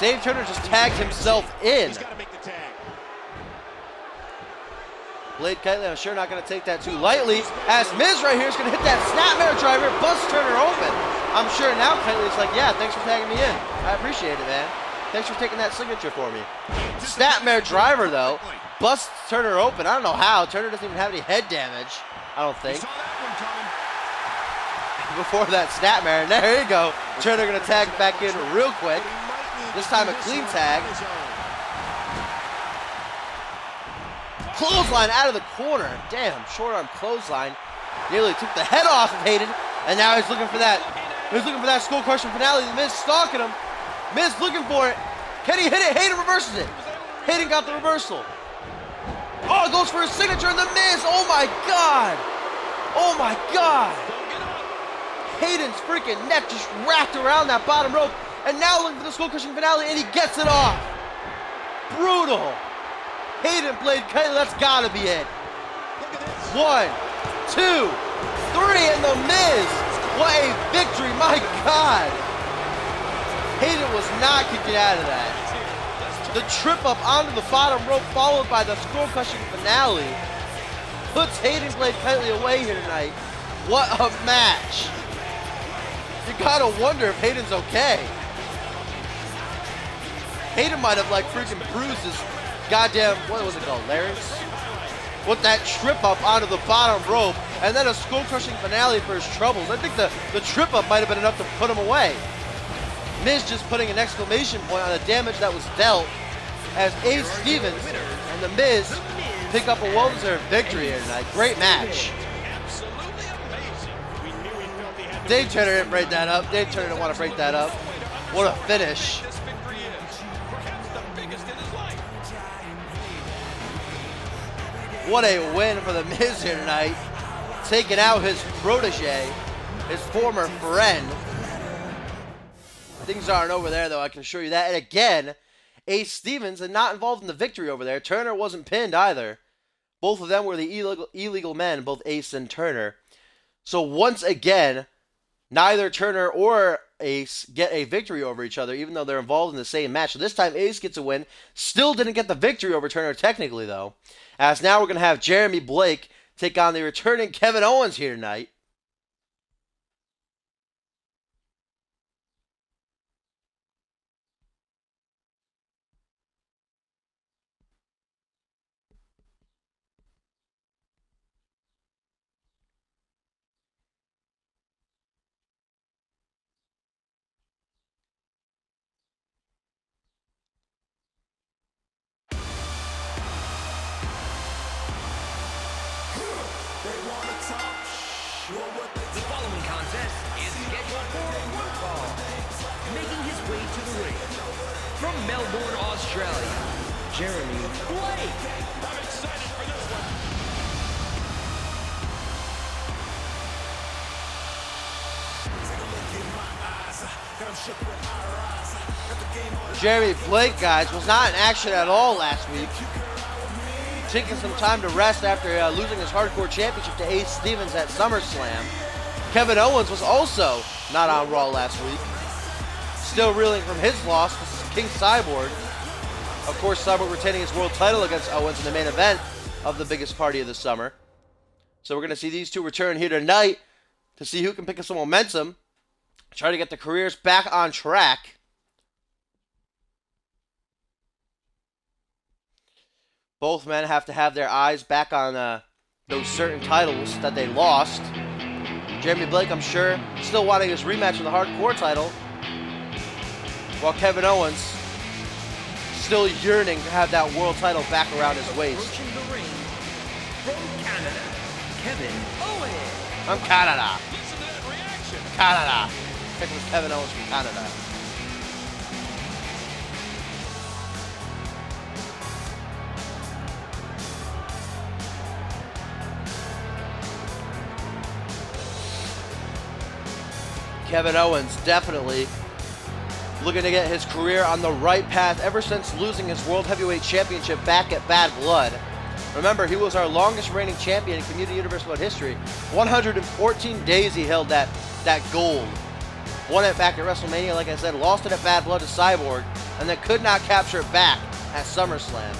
Dave Turner just tagged himself in. Blade Kitely, I'm sure not going to take that too lightly. As Miz right here is going to hit that snapmare driver, busts Turner open. I'm sure now Kitely's like, yeah, thanks for tagging me in. I appreciate it, man. Thanks for taking that signature for me. Snapmare driver, though. Busts Turner open. I don't know how. Turner doesn't even have any head damage, I don't think. Before that snapmare. And there you go. Turner going to tag back in real quick. This time a clean tag. Clothesline out of the corner. Damn, short arm clothesline. Nearly took the head off of Hayden. And now he's looking for that. He's looking for that skull crushing finale. The Miz stalking him. Miz looking for it. Can he hit it? Hayden reverses it. Hayden got the reversal. Oh, goes for his signature and The Miz. Oh my God. Oh my God. Hayden's freaking neck just wrapped around that bottom rope. And now looking for the skull crushing finale, and he gets it off. Brutal. Hayden Blade Kitely, that's gotta be it. 1, 2, 3, and The Miz. What a victory, my God. Hayden was not kicking out of that. The trip up onto the bottom rope followed by the skull-crushing finale puts Hayden Blade Kitely away here tonight. What a match. You gotta wonder if Hayden's okay. Hayden might have like freaking bruised his goddamn, what was it called, larynx? With that trip up onto the bottom rope and then a skull-crushing finale for his troubles. I think the trip up might have been enough to put him away. Miz just putting an exclamation point on the damage that was dealt as Ace Stevens and The Miz pick up a well-deserved victory here tonight. Great match. Absolutely amazing. We knew he felt he had to Dave Turner didn't break that up. Dave Turner didn't want to break that up. What a finish. this victory is. Perhaps the biggest in his life. What a win for The Miz here tonight. Taking out his protege, his former friend. Things aren't over there, though, I can assure you that. And again, Ace Stevens is not involved in the victory over there. Turner wasn't pinned either. Both of them were the illegal men, both Ace and Turner. So once again, neither Turner or Ace get a victory over each other, even though they're involved in the same match. So this time Ace gets a win. Still didn't get the victory over Turner technically, though. As now we're going to have Jeremy Blake take on the returning Kevin Owens here tonight. to the ring, from Melbourne, Australia, Jeremy Blake. I'm excited for this one. Jeremy Blake, guys, was not in action at all last week. Taking some time to rest after losing his Hardcore Championship to Ace Stevens at SummerSlam. Kevin Owens was also not on Raw last week. Still reeling from his loss. This is King Cyborg. Of course, Cyborg retaining his world title against Owens in the main event of the biggest party of the summer. So we're going to see these two return here tonight to see who can pick up some momentum. Try to get their careers back on track. Both men have to have their eyes back on those certain titles that they lost. Jeremy Blake, I'm sure, still wanting his rematch for the Hardcore title, while Kevin Owens still yearning to have that world title back around his waist. Approaching the ring, from Canada, Kevin Owens. From Canada. Listen to that reaction. Canada. Pick was Kevin Owens from Canada. Kevin Owens definitely looking to get his career on the right path ever since losing his World Heavyweight Championship back at Bad Blood. Remember, he was our longest reigning champion in Community Universe Mode history. 114 days he held that gold. Won it back at WrestleMania, like I said, lost it at Bad Blood to Cyborg, and then could not capture it back at SummerSlam.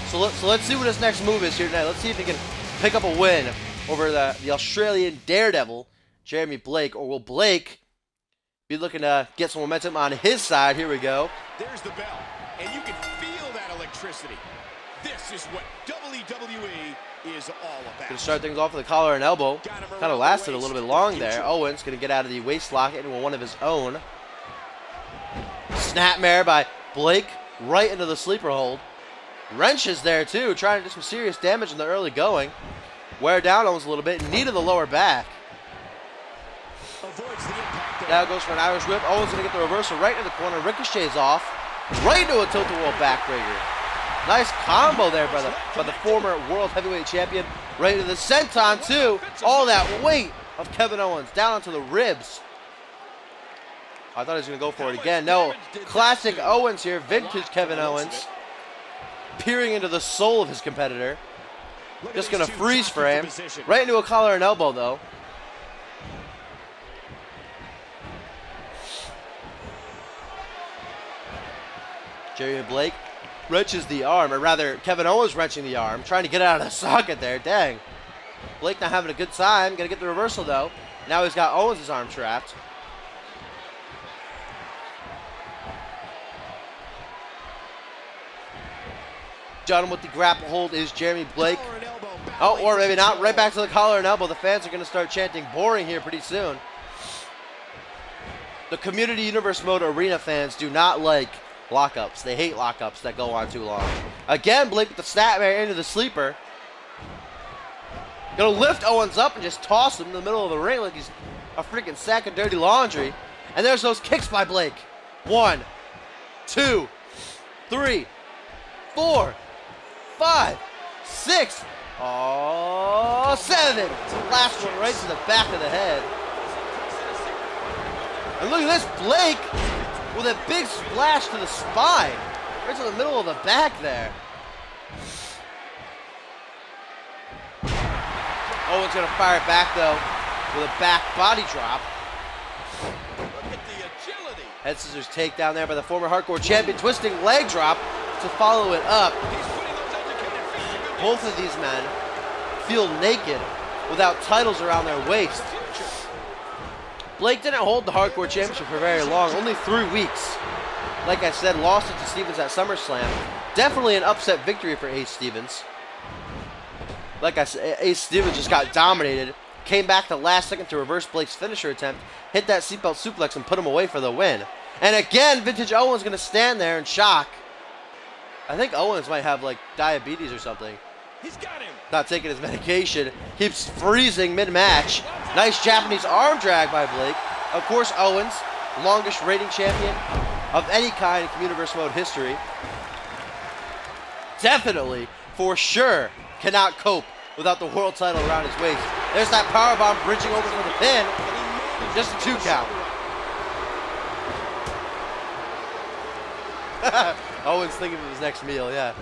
So let's see what his next move is here tonight. Let's see if he can pick up a win over the Australian Daredevil, Jeremy Blake, or will Blake be looking to get some momentum on his side? Here we go. There's the bell, and you can feel that electricity. This is what WWE is all about. Gonna start things off with a collar and elbow. Kind of lasted a little bit long there. Owens gonna get out of the waist lock into one of his own. Snapmare by Blake right into the sleeper hold. Wrenches there too, trying to do some serious damage in the early going. Wear down Owens a little bit. Knee to the lower back. Avoids the impact there. Now goes for an Irish whip. Owens gonna get the reversal right into the corner. Ricochets off. Right into a tilt-a-whirl backbreaker. Nice combo there by the former World Heavyweight Champion. Right into the senton too. All that weight of Kevin Owens down onto the ribs. I thought he was going to go for it again. No, classic Owens here. Vintage Kevin Owens. Peering into the soul of his competitor. Just going to freeze frame. Right into a collar and elbow though. Jeremy Blake wrenches the arm, or rather, Kevin Owens wrenching the arm, trying to get it out of the socket there. Dang. Blake not having a good time. Gonna get the reversal though. Now he's got Owens' arm trapped. Done with the grapple hold is Jeremy Blake. Oh, or maybe not. Right back to the collar and elbow. The fans are gonna start chanting boring here pretty soon. The Community Universe Mode Arena fans do not like lockups. They hate lockups that go on too long. Again, Blake with the snapmare into the sleeper. Gonna lift Owens up and just toss him in the middle of the ring like he's a freaking sack of dirty laundry. And there's those kicks by Blake. 1, 2, 3, 4, 5, 6, 7. Last one right to the back of the head. And look at this, Blake with a big splash to the spine. Right to the middle of the back there. Owens gonna fire it back though with a back body drop. Look at the agility. Head scissors takedown there by the former Hardcore Champion. Twisting leg drop to follow it up. He's putting those educated feet to good Both of these men feel naked without titles around their waist. Blake didn't hold the Hardcore Championship for very long, only 3 weeks. Like I said, lost it to Stevens at SummerSlam. Definitely an upset victory for Ace Stevens. Like I said, Ace Stevens just got dominated. Came back the last second to reverse Blake's finisher attempt. Hit that seatbelt suplex and put him away for the win. And again, Vintage Owens going to stand there in shock. I think Owens might have like diabetes or something. He's got him. Not taking his medication. Keeps freezing mid-match. Nice Japanese arm drag by Blake. Of course, Owens, longest reigning champion of any kind in Communiverse Mode history. Definitely, for sure, cannot cope without the world title around his waist. There's that powerbomb bridging over for the pin. Just a 2 count. Owen's thinking of his next meal, yeah.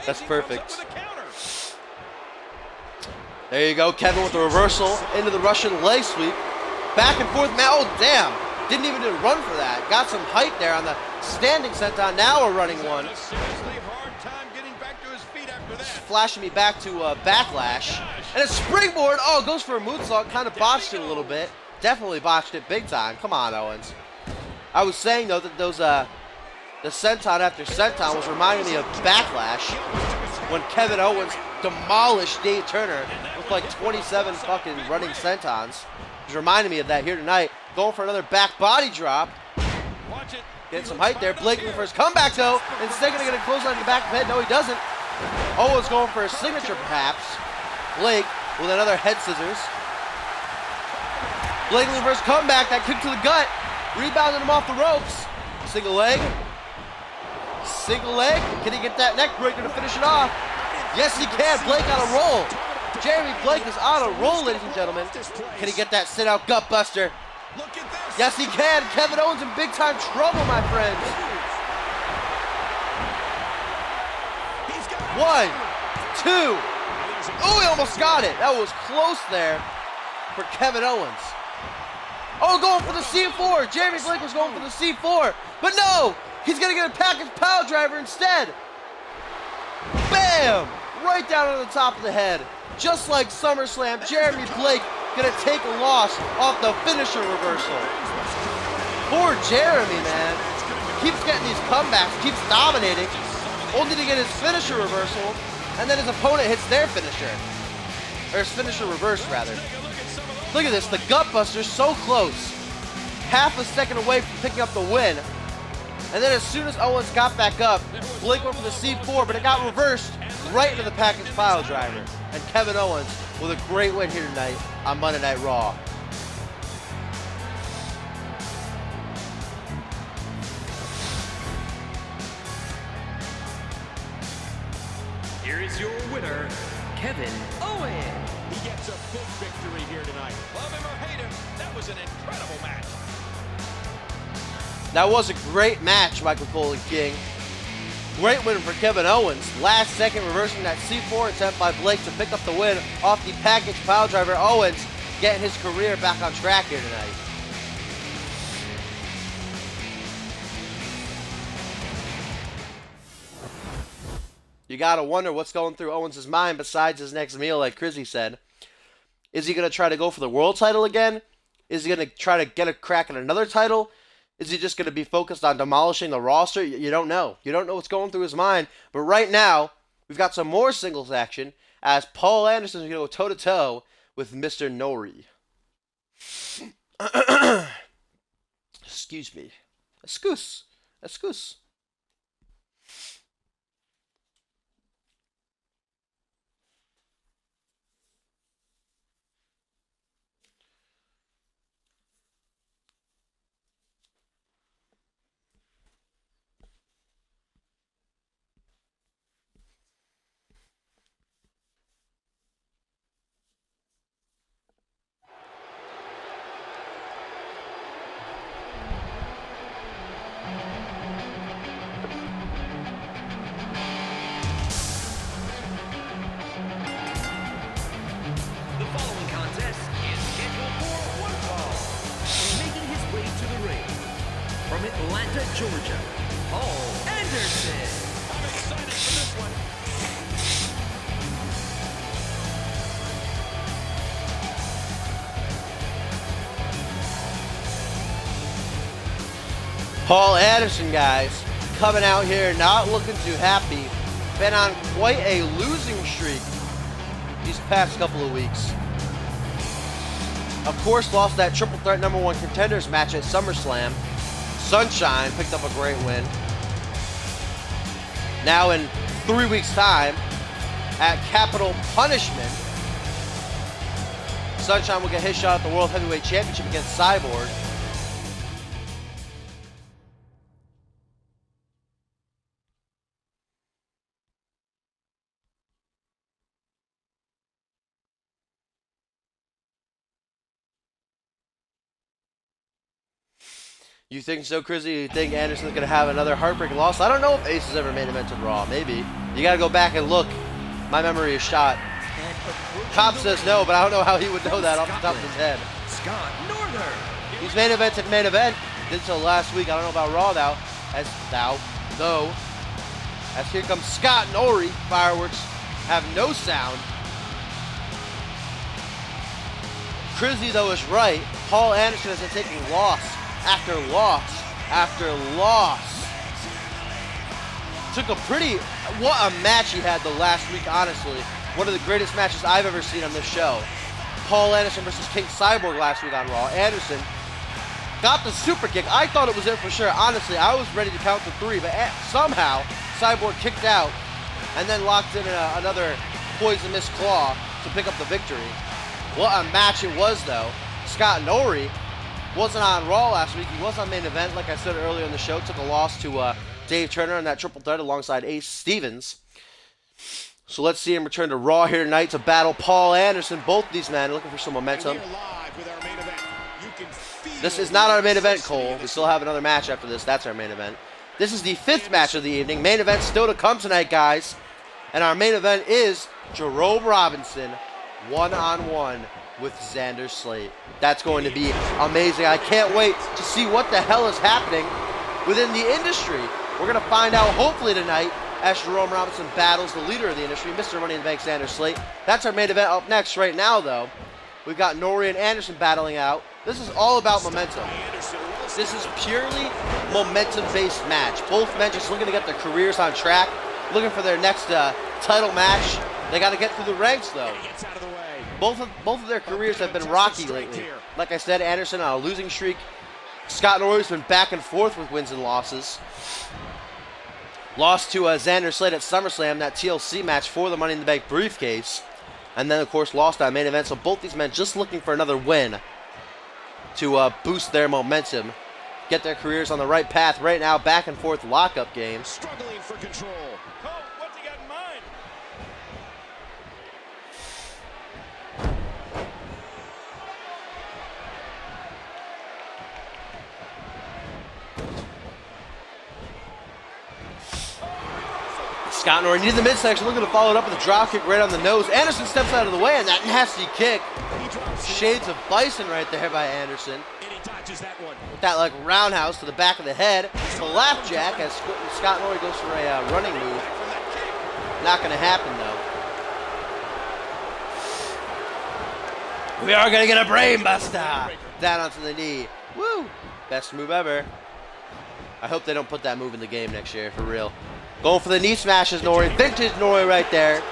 That's perfect. There you go, Kevin with the reversal into the Russian leg sweep. Back and forth, man. Oh, damn. Didn't even do a run for that. Got some height there on the standing senton. Now a running one. Flashing me back to backlash. And a springboard. Oh, goes for a moonsault. Kind of botched it a little bit. Definitely botched it big time. Come on, Owens. I was saying, though, that those, the senton after senton was reminding me of Backlash when Kevin Owens demolished Dave Turner with like 27 fucking running sentons. It was reminding me of that here tonight. Going for another back body drop. Getting some height there. Blake looking for his comeback, though. Instead, going to get a clothesline in the back of the head. No, he doesn't. Owens going for a signature, perhaps. Blake with another head scissors. Blake looking for his comeback. That kick to the gut. Rebounded him off the ropes. Single leg. Single leg. Can he get that neck breaker to finish it off? Yes, he can. Blake on a roll. Jeremy Blake is on a roll, ladies and gentlemen. Can he get that sit-out gut buster? Yes, he can. Kevin Owens in big-time trouble, my friends. 1, 2. Oh, he almost got it. That was close there for Kevin Owens. Oh, going for the C4. Jeremy Blake was going for the C4. But no, he's going to get a package power driver instead. Bam! Right down on the top of the head. Just like SummerSlam, Jeremy Blake going to take a loss off the finisher reversal. Poor Jeremy, man. Keeps getting these comebacks, keeps dominating, only to get his finisher reversal, and then his opponent hits their finisher. Or his finisher reverse, rather. Look at this, the Gutbuster's so close. Half a second away from picking up the win. And then as soon as Owens got back up, Blake went for the C4, but it got reversed right into the package pile driver. And Kevin Owens with a great win here tonight on Monday Night Raw. Here is your winner, Kevin Owens. He gets a big victory here tonight. Love him or hate him, that was an incredible match. That was a great match, Michael Cole and King. Great win for Kevin Owens. Last second reversing that C4 attempt by Blake to pick up the win off the package pile driver. Owens getting his career back on track here tonight. You gotta wonder what's going through Owens' mind besides his next meal, like Chrissy said. Is he gonna try to go for the world title again? Is he gonna try to get a crack at another title? Is he just gonna be focused on demolishing the roster? You don't know. You don't know what's going through his mind. But right now, we've got some more singles action as Paul Anderson is gonna go toe-to-toe with Mr. Nori. Excuse me. Excuse. Excuse. The following contest is scheduled for one fall. Making his way to the ring, from Atlanta, Georgia, Paul Anderson. I'm excited for this one. Paul Anderson, guys, coming out here not looking too happy. Been on quite a losing streak these past couple of weeks. Of course, lost that triple threat #1 contenders match at SummerSlam. Sunshine picked up a great win. Now in 3 weeks' time, at Capital Punishment, Sunshine will get his shot at the World Heavyweight Championship against Cyborg. You think so, Chrissy? You think Anderson's going to have another heartbreaking loss? I don't know if Ace has ever main evented Raw. Maybe. You got to go back and look. My memory is shot. Cop says no, but I don't know how he would know that off the top of his head. Scott Norther. He's main evented main event. Did so last week. I don't know about Raw now. As here comes Scott Norrie. Fireworks have no sound. Chrissy, though, is right. Paul Anderson has been taking loss after loss after loss. Took a what a match he had the last week, honestly. One of the greatest matches I've ever seen on this show. Paul Anderson versus King Cyborg last week on Raw. Anderson got the super kick. I thought it was it for sure. Honestly, I was ready to count to 3, but somehow Cyborg kicked out and then locked in another poisonous claw to pick up the victory. What a match it was, though. Scott Norrie wasn't on Raw last week. He was on main event, like I said earlier in the show. Took a loss to Dave Turner in that triple threat alongside Ace Stevens. So let's see him return to Raw here tonight to battle Paul Anderson. Both these men looking for some momentum. This is not our main event, Cole. We still have another match after this. That's our main event. This is the 5th match of the evening. Main event still to come tonight, guys. And our main event is Jerome Robinson one-on-one with Xander Slate. That's going to be amazing. I can't wait to see what the hell is happening within the industry. We're going to find out hopefully tonight as Jerome Robinson battles the leader of the industry, Mr. Money in the Bank, Xander Slate. That's our main event. Up next right now, though, we've got Norrie and Anderson battling out. This is all about momentum. This is purely momentum-based match. Both men just looking to get their careers on track, looking for their next title match. They got to get through the ranks, though. Both of their careers have been rocky lately. Like I said, Anderson on a losing streak. Scott Norrie's been back and forth with wins and losses. Lost to Xander Slate at SummerSlam, that TLC match for the Money in the Bank briefcase. And then, of course, lost on main event. So both these men just looking for another win to boost their momentum. Get their careers on the right path right now. Back and forth lockup game. Struggling for control. Oh, what's he got in mind? Scott Norrie needed the midsection, looking to follow it up with a drop kick right on the nose. Anderson steps out of the way, and that nasty kick. Shades of Bison right there by Anderson. And he dodges that one. With that like roundhouse to the back of the head. Slapjack as Scott Norrie goes for a running move. Not going to happen, though. We are going to get a brain buster. Down onto the knee. Woo! Best move ever. I hope they don't put that move in the game next year, for real. Going for the knee smashes, Norrie. Vintage Norrie right there.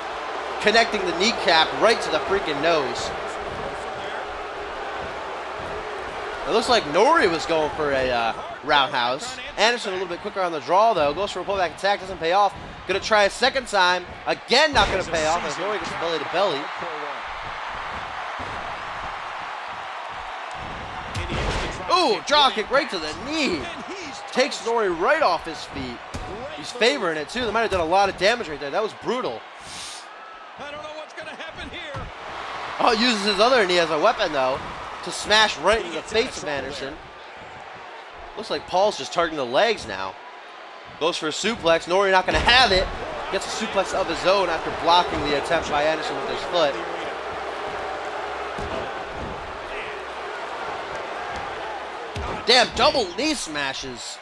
Connecting the kneecap right to the freaking nose. It looks like Norrie was going for a roundhouse. Anderson a little bit quicker on the draw, though. Goes for a pullback attack. Doesn't pay off. Going to try a second time. Again, not going to pay off as Norrie gets belly to belly. Ooh, draw kick right to the knee. Takes Norrie right off his feet. He's favoring it, too. They might have done a lot of damage right there. That was brutal. I don't know what's going to happen here. Oh, uses his other knee as a weapon, though, to smash right in the face of Anderson. Looks like Paul's just targeting the legs now. Goes for a suplex. Norrie not going to have it. Gets a suplex of his own after blocking the attempt by Anderson with his foot. Damn, double knee smashes.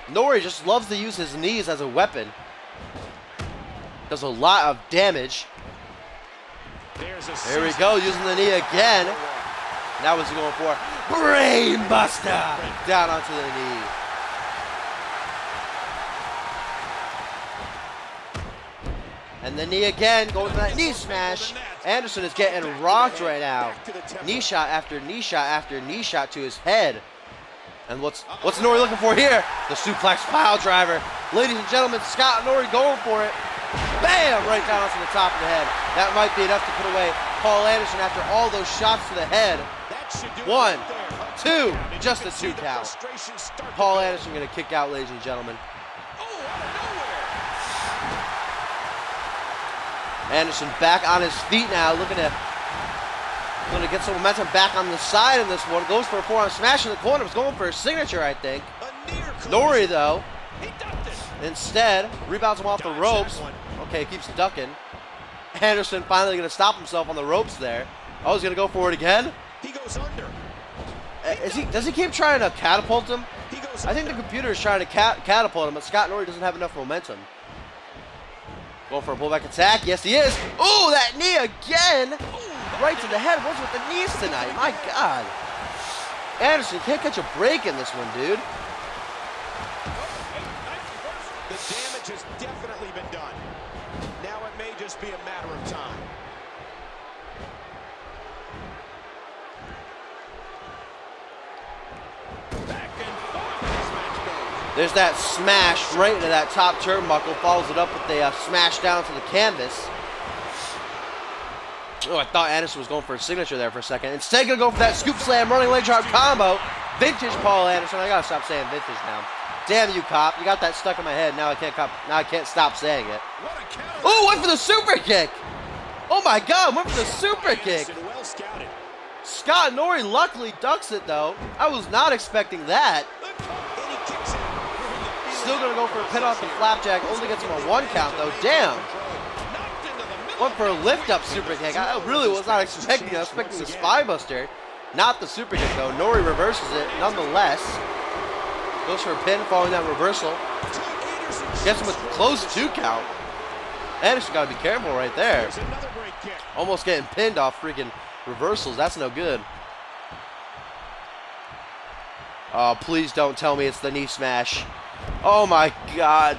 Norrie just loves to use his knees as a weapon. Does a lot of damage. There we go, using the knee again. Now what's he going for? Brain buster! Down onto the knee. And the knee again, going for that knee smash. Anderson is getting rocked right now. Knee shot after knee shot after knee shot to his head. And what's Norrie looking for here? The suplex pile driver. Ladies and gentlemen, Scott Norrie going for it. Bam! Right down onto the top of the head. That might be enough to put away Paul Anderson after all those shots to the head. 1, 2, just a 2 count. Paul Anderson going to kick out, ladies and gentlemen. Anderson back on his feet now, looking to Going to get some momentum back on the side in this one. Goes for a forearm smash in the corner. Was going for a signature, I think. Nori, though, instead, rebounds him off the ropes. Okay, keeps ducking. Anderson finally going to stop himself on the ropes there. Oh, he's going to go for it again? He goes under. Does he keep trying to catapult him? I think the computer is trying to catapult him, but Scott Nori doesn't have enough momentum. Going for a pullback attack. Yes, he is. Ooh, that knee again. Right to the head. What's with the knees tonight? My God. Anderson can't catch a break in this one, dude. The damage has definitely been done. Now it may just be a matter of time. Back and forth this match goes. There's that smash right into that top turnbuckle. Follows it up with a smash down to the canvas. Oh, I thought Anderson was going for a signature there for a second. Instead, going to go for that scoop slam running leg drop combo. Vintage Paul Anderson. I got to stop saying vintage now. Damn you, cop. You got that stuck in my head. Now I can't stop saying it. Oh, went for the super kick. Oh, my God. Went for the super kick. Well scouted. Scott Nori luckily ducks it, though. I was not expecting that. And he kicks it. Still going to go for a pin off the flapjack. Only gets him a 1 count, though. Damn. Went for a lift-up super kick. I really was not expecting it. I was expecting the spy buster. Not the super kick, though. Nori reverses it nonetheless. Goes for a pin following that reversal. Gets him with a close 2 count. Anderson got to be careful right there. Almost getting pinned off freaking reversals. That's no good. Oh, please don't tell me it's the knee smash. Oh, my God.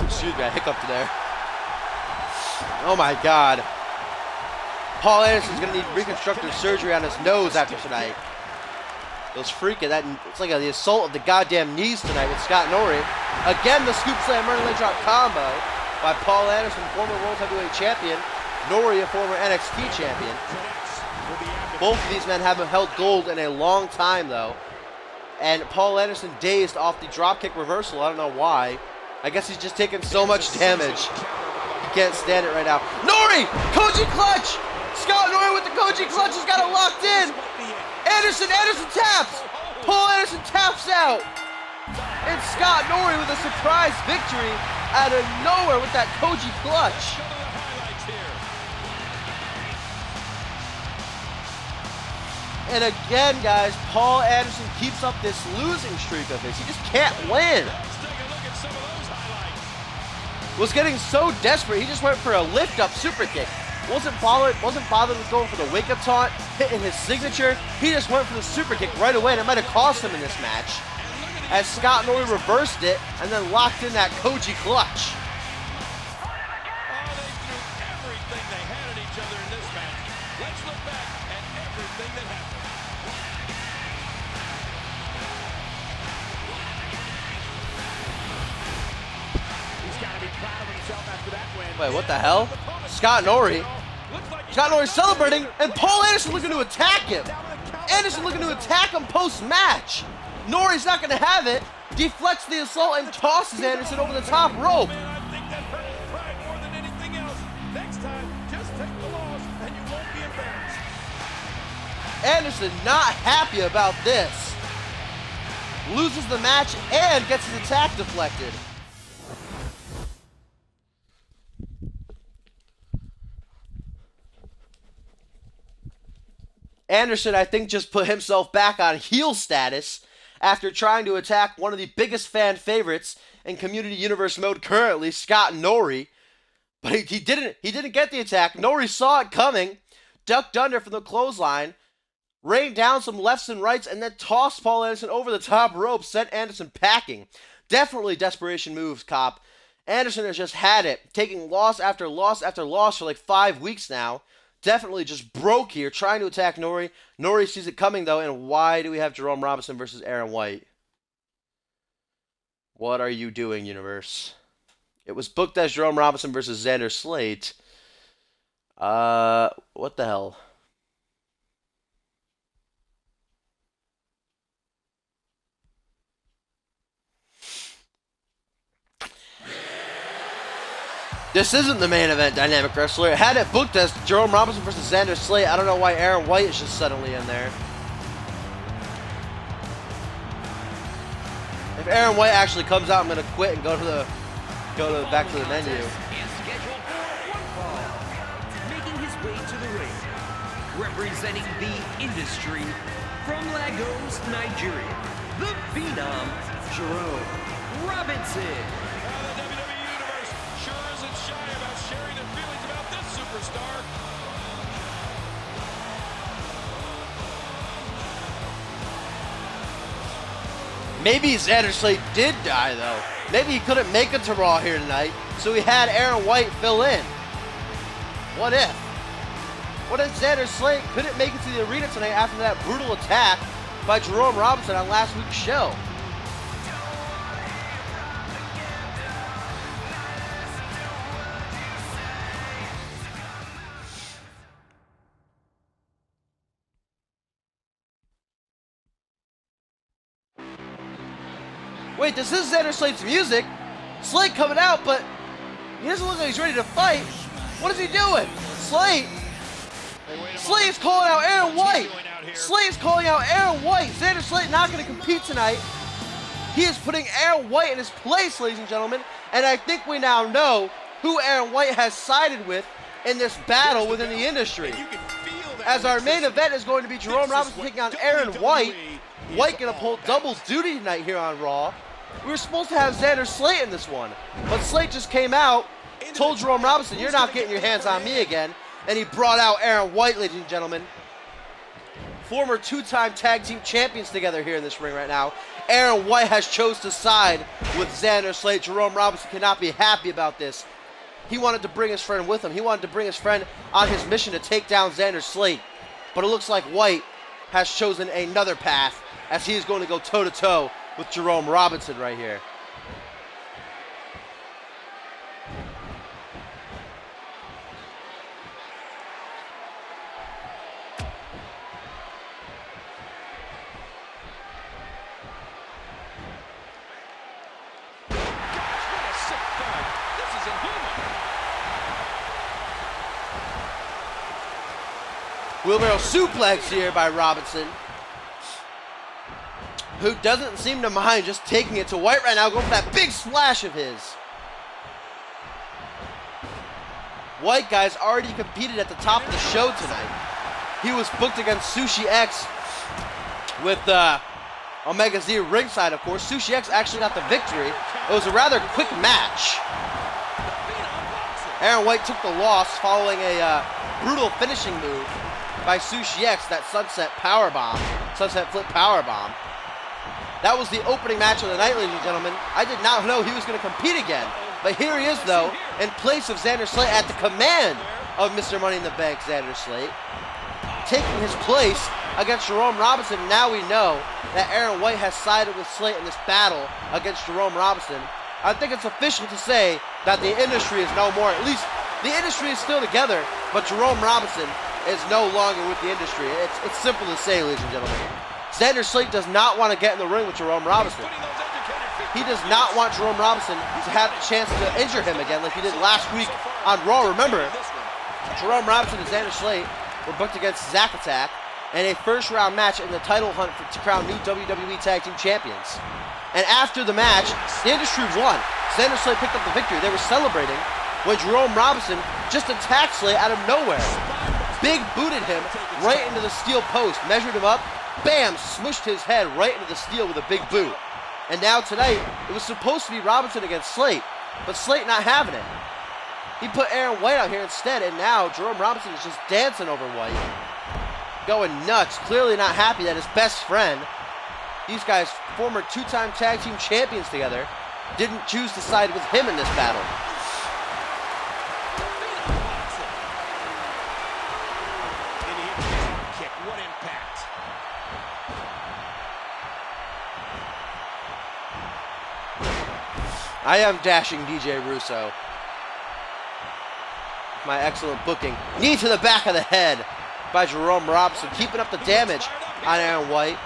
Excuse me, I hiccuped there. Oh my God. Paul Anderson's gonna need reconstructive surgery on his nose after tonight. Those freaking, it's like the assault of the goddamn knees tonight with Scott Nori. Again, the scoop slam running leg drop combo by Paul Anderson, former World Heavyweight Champion. Nori, a former NXT champion. Both of these men haven't held gold in a long time, though. And Paul Anderson dazed off the dropkick reversal. I don't know why. I guess he's just taking so much damage. Can't stand it right now. Nori! Koji clutch! Scott Nori with the Koji clutch has got it locked in! Anderson taps! Paul Anderson taps out! And Scott Nori with a surprise victory out of nowhere with that Koji clutch. And again, guys, Paul Anderson keeps up this losing streak of his. He just can't win. Was getting so desperate, he just went for a lift-up super kick. Wasn't bothered with going for the wake-up taunt, hitting his signature. He just went for the super kick right away, and it might have cost him in this match. As Scott Nori reversed it, and then locked in that Koji clutch. Oh, they threw everything they had at each other in this match. Let's look back at everything that happened. Wait, what the hell? Scott Nori celebrating, and Paul Anderson looking to attack him. Anderson looking to attack him post-match. Nori's not going to have it. Deflects the assault and tosses Anderson over the top rope. I think that hurt his pride more than anything else. Next time, just take the loss and you won't be embarrassed. Anderson not happy about this. Loses the match and gets his attack deflected. Anderson, I think, just put himself back on heel status after trying to attack one of the biggest fan favorites in Community Universe mode currently, Scott Nori. But he didn't get the attack. Nori saw it coming, ducked under from the clothesline, rained down some lefts and rights, and then tossed Paul Anderson over the top rope, sent Anderson packing. Definitely desperation moves, cop. Anderson has just had it, taking loss after loss after loss for like 5 weeks now. Definitely just broke here, trying to attack Nori. Nori sees it coming, though, and why do we have Jerome Robinson versus Aaron White? What are you doing, universe? It was booked as Jerome Robinson versus Xander Slate. What the hell? This isn't the main event, Dynamic Wrestler. It had it booked as Jerome Robinson versus Xander Slate. I don't know why Aaron White is just suddenly in there. If Aaron White actually comes out, I'm gonna quit and go to back to the menu. Is scheduled for one fall. Making his way to the ring, representing the industry from Lagos, Nigeria, the Phenom, Jerome Robinson. The WWE Universe sure isn't shy about sharing their feelings about this superstar. Maybe Xander Slate did die, though. Maybe he couldn't make it to Raw here tonight, so he had Aaron White fill in. What if? What if Xander Slate couldn't make it to the arena tonight after that brutal attack by Jerome Robinson on last week's show? Wait, this is Xander Slate's music. Slate coming out, but he doesn't look like he's ready to fight. What is he doing? Slate? Slate's calling out Aaron White. Slate's calling out Aaron White. Xander Slate not going to compete tonight. He is putting Aaron White in his place, ladies and gentlemen. And I think we now know who Aaron White has sided with in this battle within the industry. As our main event is going to be Jerome Robinson taking on Aaron White. White going to pull double duty tonight here on Raw. We were supposed to have Xander Slate in this one, but Slate just came out, told Jerome Robinson, you're not getting your hands on me again, and he brought out Aaron White, ladies and gentlemen. Former two-time tag team champions together here in this ring right now. Aaron White has chose to side with Xander Slate. Jerome Robinson cannot be happy about this. He wanted to bring his friend with him. He wanted to bring his friend on his mission to take down Xander Slate, but it looks like White has chosen another path as he is going to go toe-to-toe with Jerome Robinson right here. Wheelbarrow suplex here by Robinson, who doesn't seem to mind just taking it to White right now, going for that big splash of his. White, guys, already competed at the top of the show tonight. He was booked against Sushi X with Omega Z ringside, of course. Sushi X actually got the victory. It was a rather quick match. Aaron White took the loss following a brutal finishing move by Sushi X, that sunset flip powerbomb. That was the opening match of the night, ladies and gentlemen. I did not know he was going to compete again. But here he is, though, in place of Xander Slate at the command of Mr. Money in the Bank, Xander Slate. Taking his place against Jerome Robinson. Now we know that Aaron White has sided with Slate in this battle against Jerome Robinson. I think it's official to say that the industry is no more. At least the industry is still together, but Jerome Robinson is no longer with the industry. It's simple to say, ladies and gentlemen. Xander Slate does not want to get in the ring with Jerome Robinson. He does not want Jerome Robinson to have a chance to injure him again like he did last week on Raw. Remember, Jerome Robinson and Xander Slate were booked against Zack Attack in a first-round match in the title hunt to crown new WWE Tag Team Champions. And after the match, the industry won. Xander Slate picked up the victory. They were celebrating when Jerome Robinson just attacked Slate out of nowhere. Big booted him right into the steel post, measured him up, bam, smushed his head right into the steel with a big boot. And now tonight, it was supposed to be Robinson against Slate, but Slate not having it. He put Aaron White out here instead, and now Jerome Robinson is just dancing over White. Going nuts, clearly not happy that his best friend, these guys, former two-time tag team champions together, didn't choose to side with him in this battle. I am dashing DJ Russo. My excellent booking. Knee to the back of the head by Jerome Robinson, keeping up the damage on Aaron White.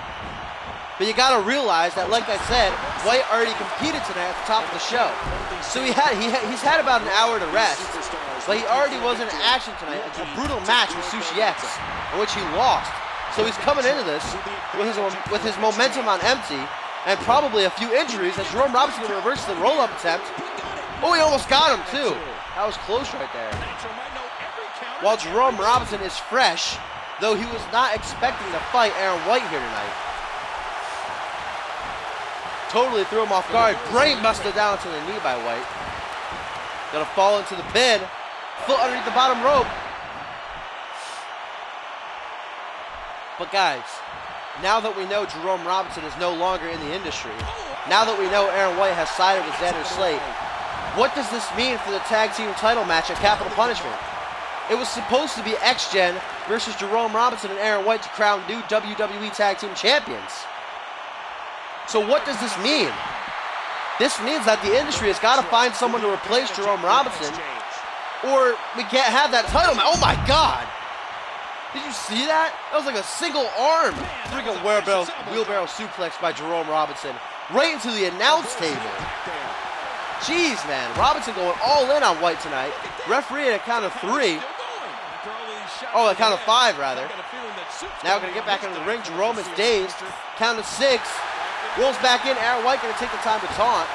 But you gotta realize that, like I said, White already competed tonight at the top of the show. So he's had about an hour to rest. But he already was in action tonight. A brutal match with Sushi X, in which he lost. So he's coming into this with his momentum on empty and probably a few injuries as Jerome Robinson going to reverse the roll-up attempt. Oh, he almost got him too. That was close right there. While Jerome Robinson is fresh, though he was not expecting to fight Aaron White here tonight. Totally threw him off guard. Brain busted down to the knee by White. Gonna fall into the pin. Foot underneath the bottom rope. But guys, now that we know Jerome Robinson is no longer in the industry, now that we know Aaron White has sided with Xander Slate, what does this mean for the tag team title match at Capital Punishment? It was supposed to be X-Gen versus Jerome Robinson and Aaron White to crown new WWE Tag Team Champions. So what does this mean? This means that the industry has got to find someone to replace Jerome Robinson, or we can't have that title match. Oh my God! Did you see that? That was like a single arm freaking wheelbarrow suplex by Jerome Robinson right into the announce table. Jeez, man. Robinson going all in on White tonight. Referee at a count of 3. Oh, a count of 5, rather. Now we're going to get back into the ring. Jerome is dazed. Count of 6. Rolls back in. Aaron White going to take the time to taunt.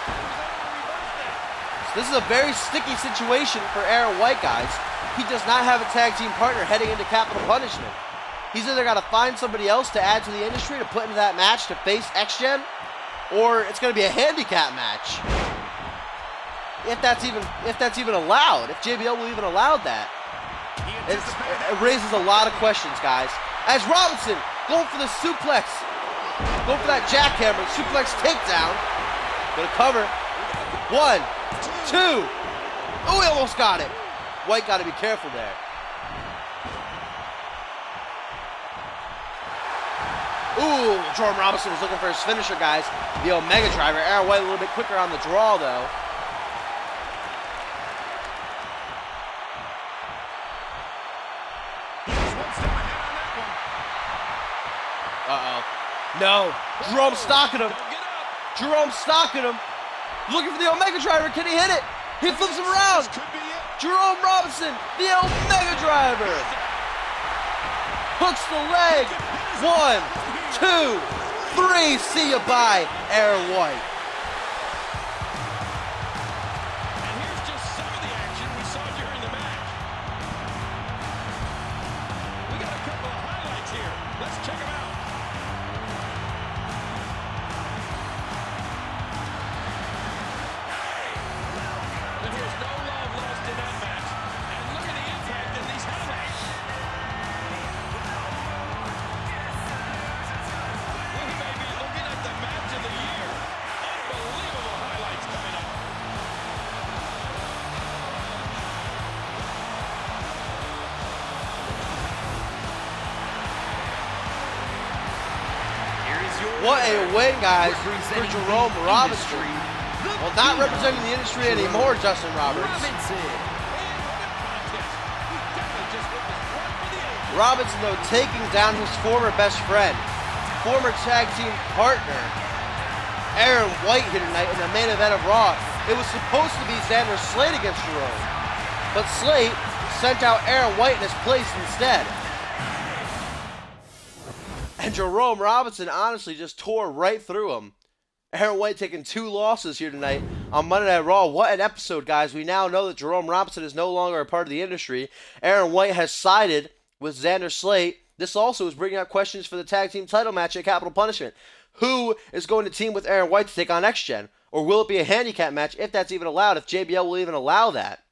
So this is a very sticky situation for Aaron White, guys. He does not have a tag team partner heading into Capital Punishment. He's either got to find somebody else to add to the industry to put into that match to face X-Gen, or it's going to be a handicap match. If that's even allowed, if JBL will even allow that. It raises a lot of questions, guys. As Robinson going for the suplex, going for that jackhammer, suplex takedown. Gonna cover. 1, 2. Oh, he almost got it. White got to be careful there. Ooh, Jerome Robinson was looking for his finisher, guys. The Omega Driver. Aaron White a little bit quicker on the draw, though. Uh-oh. No. Jerome stocking him. Jerome stocking him. Looking for the Omega Driver. Can he hit it? He flips him around. Jerome Robinson, the Omega Driver. Hooks the leg. 1, 2, 3. See you bye, Aaron White. And here's just some of the action we saw during the match. We got a couple of highlights here. Let's check them out. And here's no love lost in that match. And look at the impact in these highlights. We may be looking at the match of the year. Unbelievable highlights coming up. Here is your What a win, guys, for representing Jerome the Robinson. industry, Well, not representing the industry anymore, Justin Roberts. Robinson, though, taking down his former best friend, former tag team partner, Aaron White here tonight in the main event of Raw. It was supposed to be Xander Slate against Jerome, but Slate sent out Aaron White in his place instead. And Jerome Robinson honestly just tore right through him. Aaron White taking 2 losses here tonight on Monday Night Raw. What an episode, guys. We now know that Jerome Robinson is no longer a part of the industry. Aaron White has sided with Xander Slate. This also is bringing up questions for the tag team title match at Capital Punishment. Who is going to team with Aaron White to take on X-Gen? Or will it be a handicap match, if that's even allowed, if JBL will even allow that?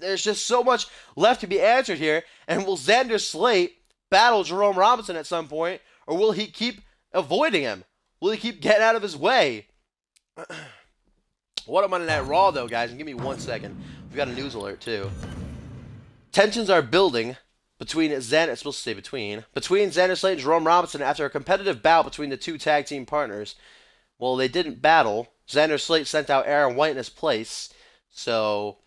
There's just so much left to be answered here. And will Xander Slate battle Jerome Robinson at some point, or will he keep avoiding him? Will he keep getting out of his way? What a Monday Night Raw, though, guys. And give me 1 second. We've got a news alert, too. Tensions are building between Xander Slate and Jerome Robinson after a competitive bout between the two tag team partners. Well, they didn't battle. Xander Slate sent out Aaron White in his place. So,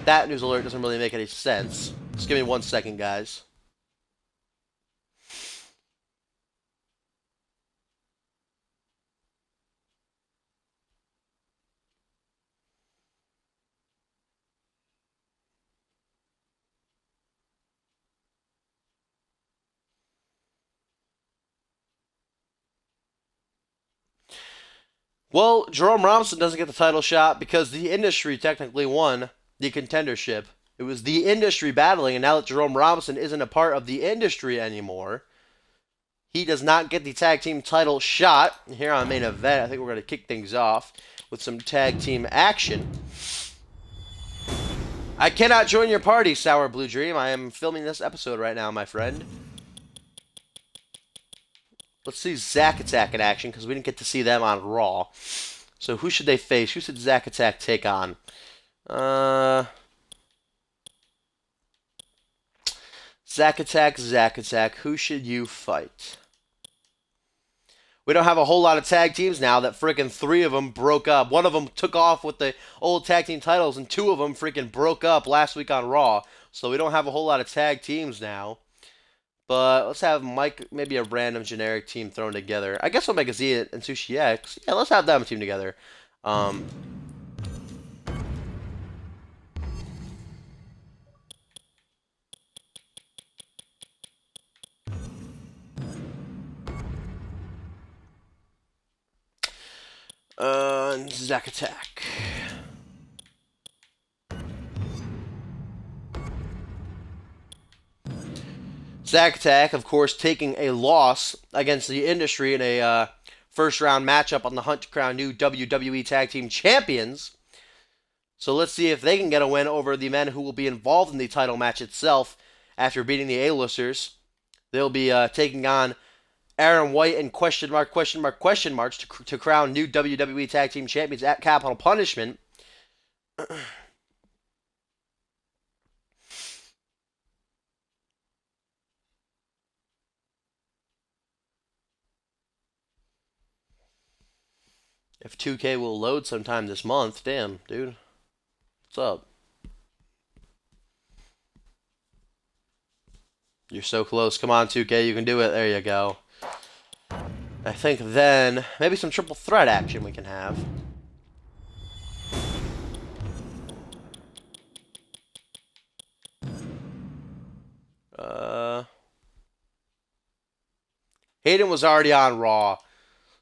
that news alert doesn't really make any sense. Just give me 1 second, guys. Well, Jerome Robinson doesn't get the title shot because the industry technically won the contendership. It was the industry battling, and now that Jerome Robinson isn't a part of the industry anymore, he does not get the tag team title shot. Here on main event, I think we're going to kick things off with some tag team action. I cannot join your party, Sour Blue Dream. I am filming this episode right now, my friend. Let's see Zack Attack in action, because we didn't get to see them on Raw. So who should they face? Who should Zack Attack take on? Zack Attack. Who should you fight? We don't have a whole lot of tag teams now that freaking 3 of them broke up. 1 of them took off with the old tag team titles, and 2 of them freaking broke up last week on Raw. So we don't have a whole lot of tag teams now. But let's have Mike, maybe a random generic team thrown together. I guess we'll make a Z and Sushi X. Yeah, let's have them team together. Zack Attack. Zack Attack, of course, taking a loss against the industry in a first-round matchup on the hunt to crown new WWE Tag Team Champions. So let's see if they can get a win over the men who will be involved in the title match itself after beating the A-listers. They'll be taking on Aaron White and question mark to crown new WWE Tag Team Champions at Capital Punishment. If 2K will load sometime this month, damn, dude. What's up? You're so close. Come on, 2K, you can do it. There you go. I think then maybe some triple threat action we can have. Hayden was already on Raw.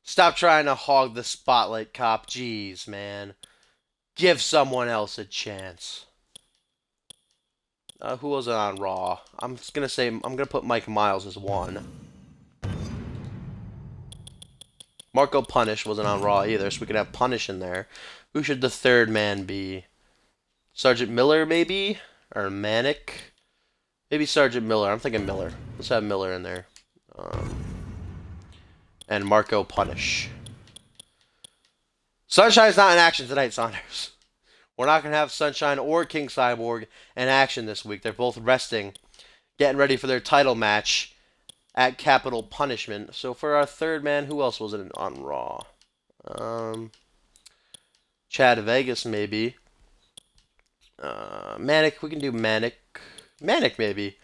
Stop trying to hog the spotlight, cop. Jeez, man. Give someone else a chance. Who wasn't on Raw? I'm just gonna say I'm gonna put Mike Miles as 1. Marco Punish wasn't on Raw either, so we could have Punish in there. Who should the 3rd man be? Sergeant Miller, maybe? Or Manic? Maybe Sergeant Miller. I'm thinking Miller. Let's have Miller in there. And Marco Punish. Sunshine's not in action tonight, Saunders. We're not going to have Sunshine or King Cyborg in action this week. They're both resting, getting ready for their title match at Capital Punishment. So for our 3rd man, who else was it on Raw? Chad Vegas, maybe. Manic, we can do Manic. Manic, maybe.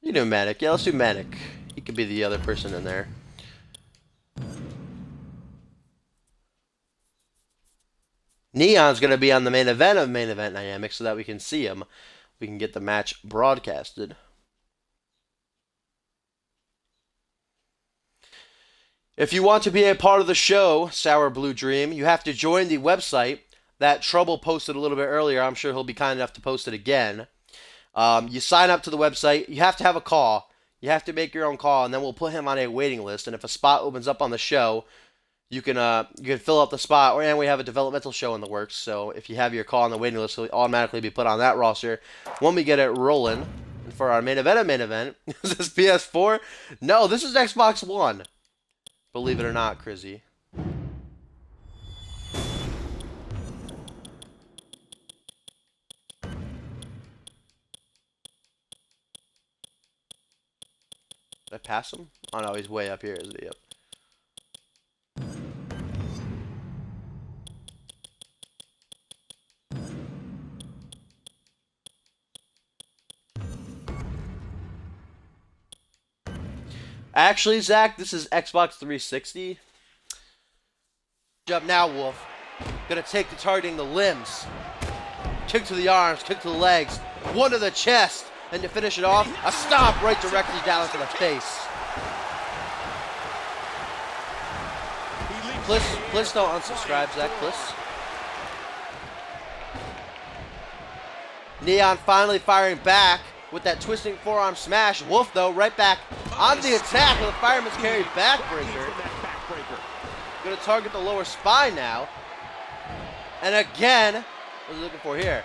You do Manic. Yeah, let's do Manic. He could be the other person in there. Neon's going to be on the main event of Main Event Dynamics so that we can see him. We can get the match broadcasted. If you want to be a part of the show, Sour Blue Dream, you have to join the website that Trouble posted a little bit earlier. I'm sure he'll be kind enough to post it again. You sign up to the website. You have to have a call. You have to make your own call, and then we'll put him on a waiting list. And if a spot opens up on the show, you can fill up the spot, and we have a developmental show in the works. So if you have your call on the waiting list, it'll automatically be put on that roster when we get it rolling. And for our main event, is this PS4? No, this is Xbox One. Believe it or not, Crizzy. Did I pass him? Oh no, he's way up here, isn't he? Yep. Actually, Zach, this is Xbox 360. Up now, Wolf. Gonna take to targeting the limbs. Kick to the arms, kick to the legs, 1 to the chest, and to finish it off, a stomp right directly down into the face. Please don't unsubscribe, Zach, please. Neon finally firing back with that twisting forearm smash. Wolf, though, right back on the attack with a fireman's carry backbreaker. Going to target the lower spine now. And again, what are we looking for here?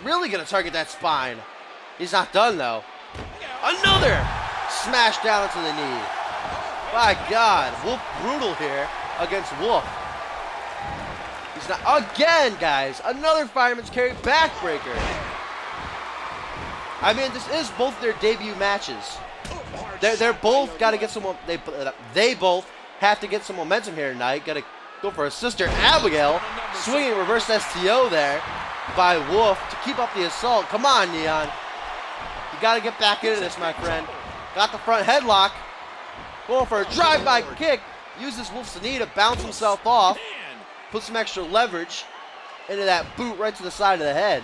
Really going to target that spine. He's not done, though. Another smash down into the knee. My God, Wolf brutal here against Wolf. He's not, again, guys, another fireman's carry backbreaker. I mean, this is both their debut matches. They're both got to get some. They both have to get some momentum here tonight. Got to go for a Sister Abigail, swinging reverse STO there by Wolf to keep up the assault. Come on, Neon. You got to get back into this, my friend. Got the front headlock. Going for a drive-by kick. Uses Wolf's knee to bounce himself off. Put some extra leverage into that boot right to the side of the head.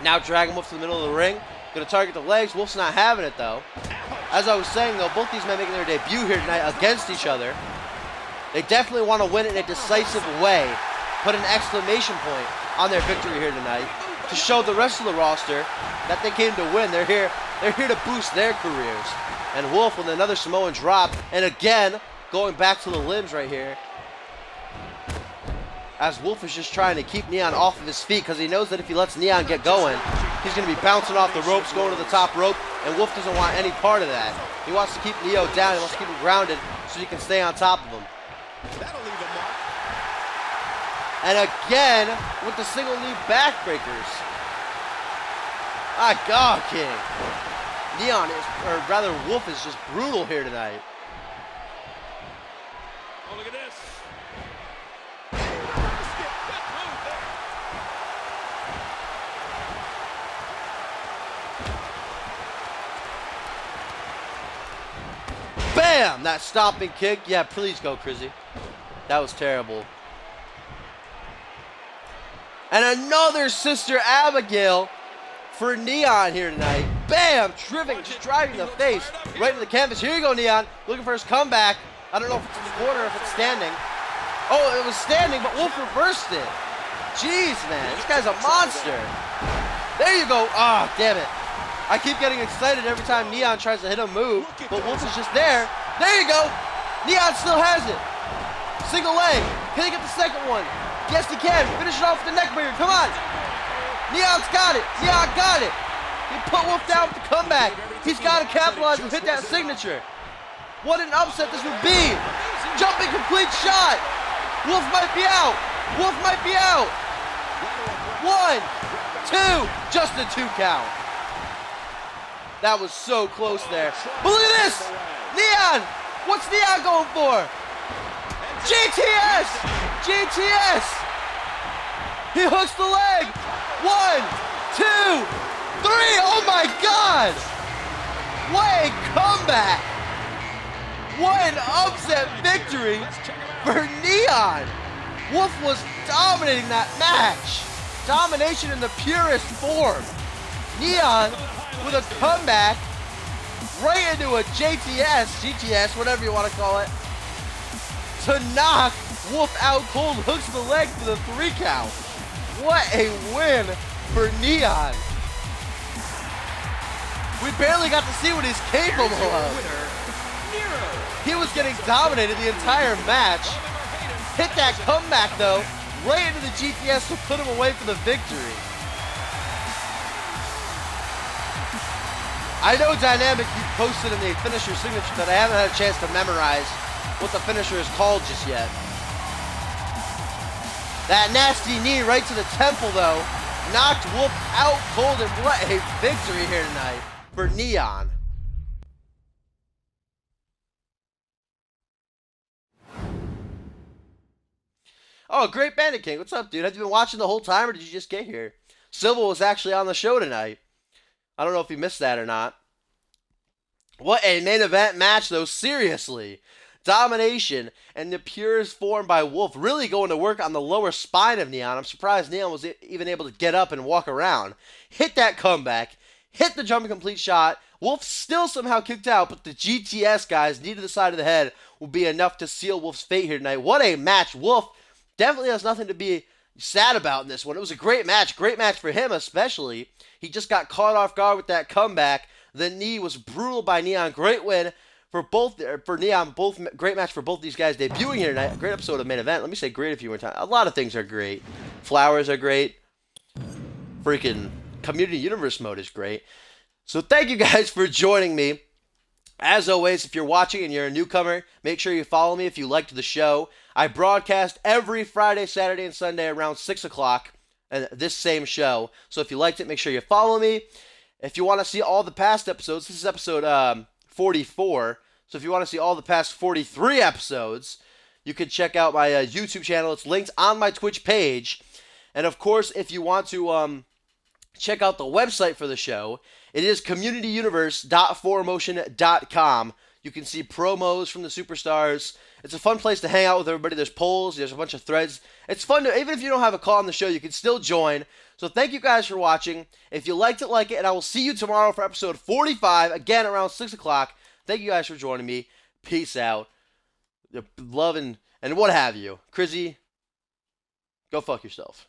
Now dragging Wolf to the middle of the ring. Going to target the legs. Wolf's not having it, though. As I was saying, though, both these men making their debut here tonight against each other. They definitely want to win it in a decisive way. Put an exclamation point on their victory here tonight to show the rest of the roster that they came to win. They're here to boost their careers. And Wolf with another Samoan drop. And again, going back to the limbs right here. As Wolf is just trying to keep Neon off of his feet because he knows that if he lets Neon get going, he's going to be bouncing off the ropes, going to the top rope, and Wolf doesn't want any part of that. He wants to keep Neo down. He wants to keep him grounded so he can stay on top of him. That'll leave a mark. And again, with the single knee backbreakers. My God, King. Neon is, or rather Wolf is just brutal here tonight. Oh, look at this. Bam! That stomping kick. Yeah, please go, Crizzy. That was terrible. And another Sister Abigail for Neon here tonight. Bam! Just driving the face right into the canvas. Here you go, Neon. Looking for his comeback. I don't know if it's in the corner or if it's standing. Oh, it was standing, but Wolf reversed it. Jeez, man. This guy's a monster. There you go. Ah, damn it. I keep getting excited every time Neon tries to hit a move, but Wolf is just there. There you go. Neon still has it. Single leg. Can he get the second one? Yes, he can. Finish it off with the neckbreaker. Come on. Neon's got it. Neon got it. He put Wolf down with the comeback. He's got to capitalize and hit that signature. What an upset this would be. Jumping complete shot. Wolf might be out. Wolf might be out. 1, 2. Just a 2 count. That was so close there. But look at this! Neon! What's Neon going for? GTS! GTS! He hooks the leg! 1, 2, 3! Oh my God! What a comeback! What an upset victory for Neon! Wolf was dominating that match. Domination in the purest form. Neon with a comeback right into a GTS, whatever you want to call it, to knock Wolf out cold, hooks the leg for the 3 count. What a win for Neon. We barely got to see what he's capable of. He was getting dominated the entire match. Hit that comeback though, right into the GTS to put him away for the victory. I know Dynamic, you posted in the finisher signature that I haven't had a chance to memorize what the finisher is called just yet. That nasty knee right to the temple though, knocked Wolf out cold, and what a victory here tonight for Neon. Oh, Great Bandit King, what's up, dude? Have you been watching the whole time, or did you just get here? Silva was actually on the show tonight. I don't know if you missed that or not. What a main event match, though. Seriously. Domination and the purest form by Wolf. Really going to work on the lower spine of Neon. I'm surprised Neon was even able to get up and walk around. Hit that comeback. hit the jump and complete shot. Wolf still somehow kicked out, but the GTS guys, knee to the side of the head, will be enough to seal Wolf's fate here tonight. What a match. Wolf definitely has nothing to be sad about in this one. It was a great match for him especially. He just got caught off guard with that comeback. The knee was brutal by Neon. Great win for Neon. Both great match for both these guys debuting here tonight. A great episode of Main Event. Let me say great a few more times. A lot of things are great. Flowers are great. Freaking Community Universe mode is great. So thank you guys for joining me. As always, if you're watching and you're a newcomer, make sure you follow me if you liked the show. I broadcast every Friday, Saturday, and Sunday around 6 o'clock, and this same show. So if you liked it, make sure you follow me. If you want to see all the past episodes, this is episode 44. So if you want to see all the past 43 episodes, you can check out my YouTube channel. It's linked on my Twitch page. And of course, if you want to check out the website for the show, it is communityuniverse.4motion.com. You can see promos from the superstars. It's a fun place to hang out with everybody. There's polls. There's a bunch of threads. It's fun to, even if you don't have a call on the show, you can still join. So thank you guys for watching. If you liked it, like it, and I will see you tomorrow for episode 45, again around 6 o'clock. Thank you guys for joining me. Peace out. Love and what have you. Crizzy, go fuck yourself.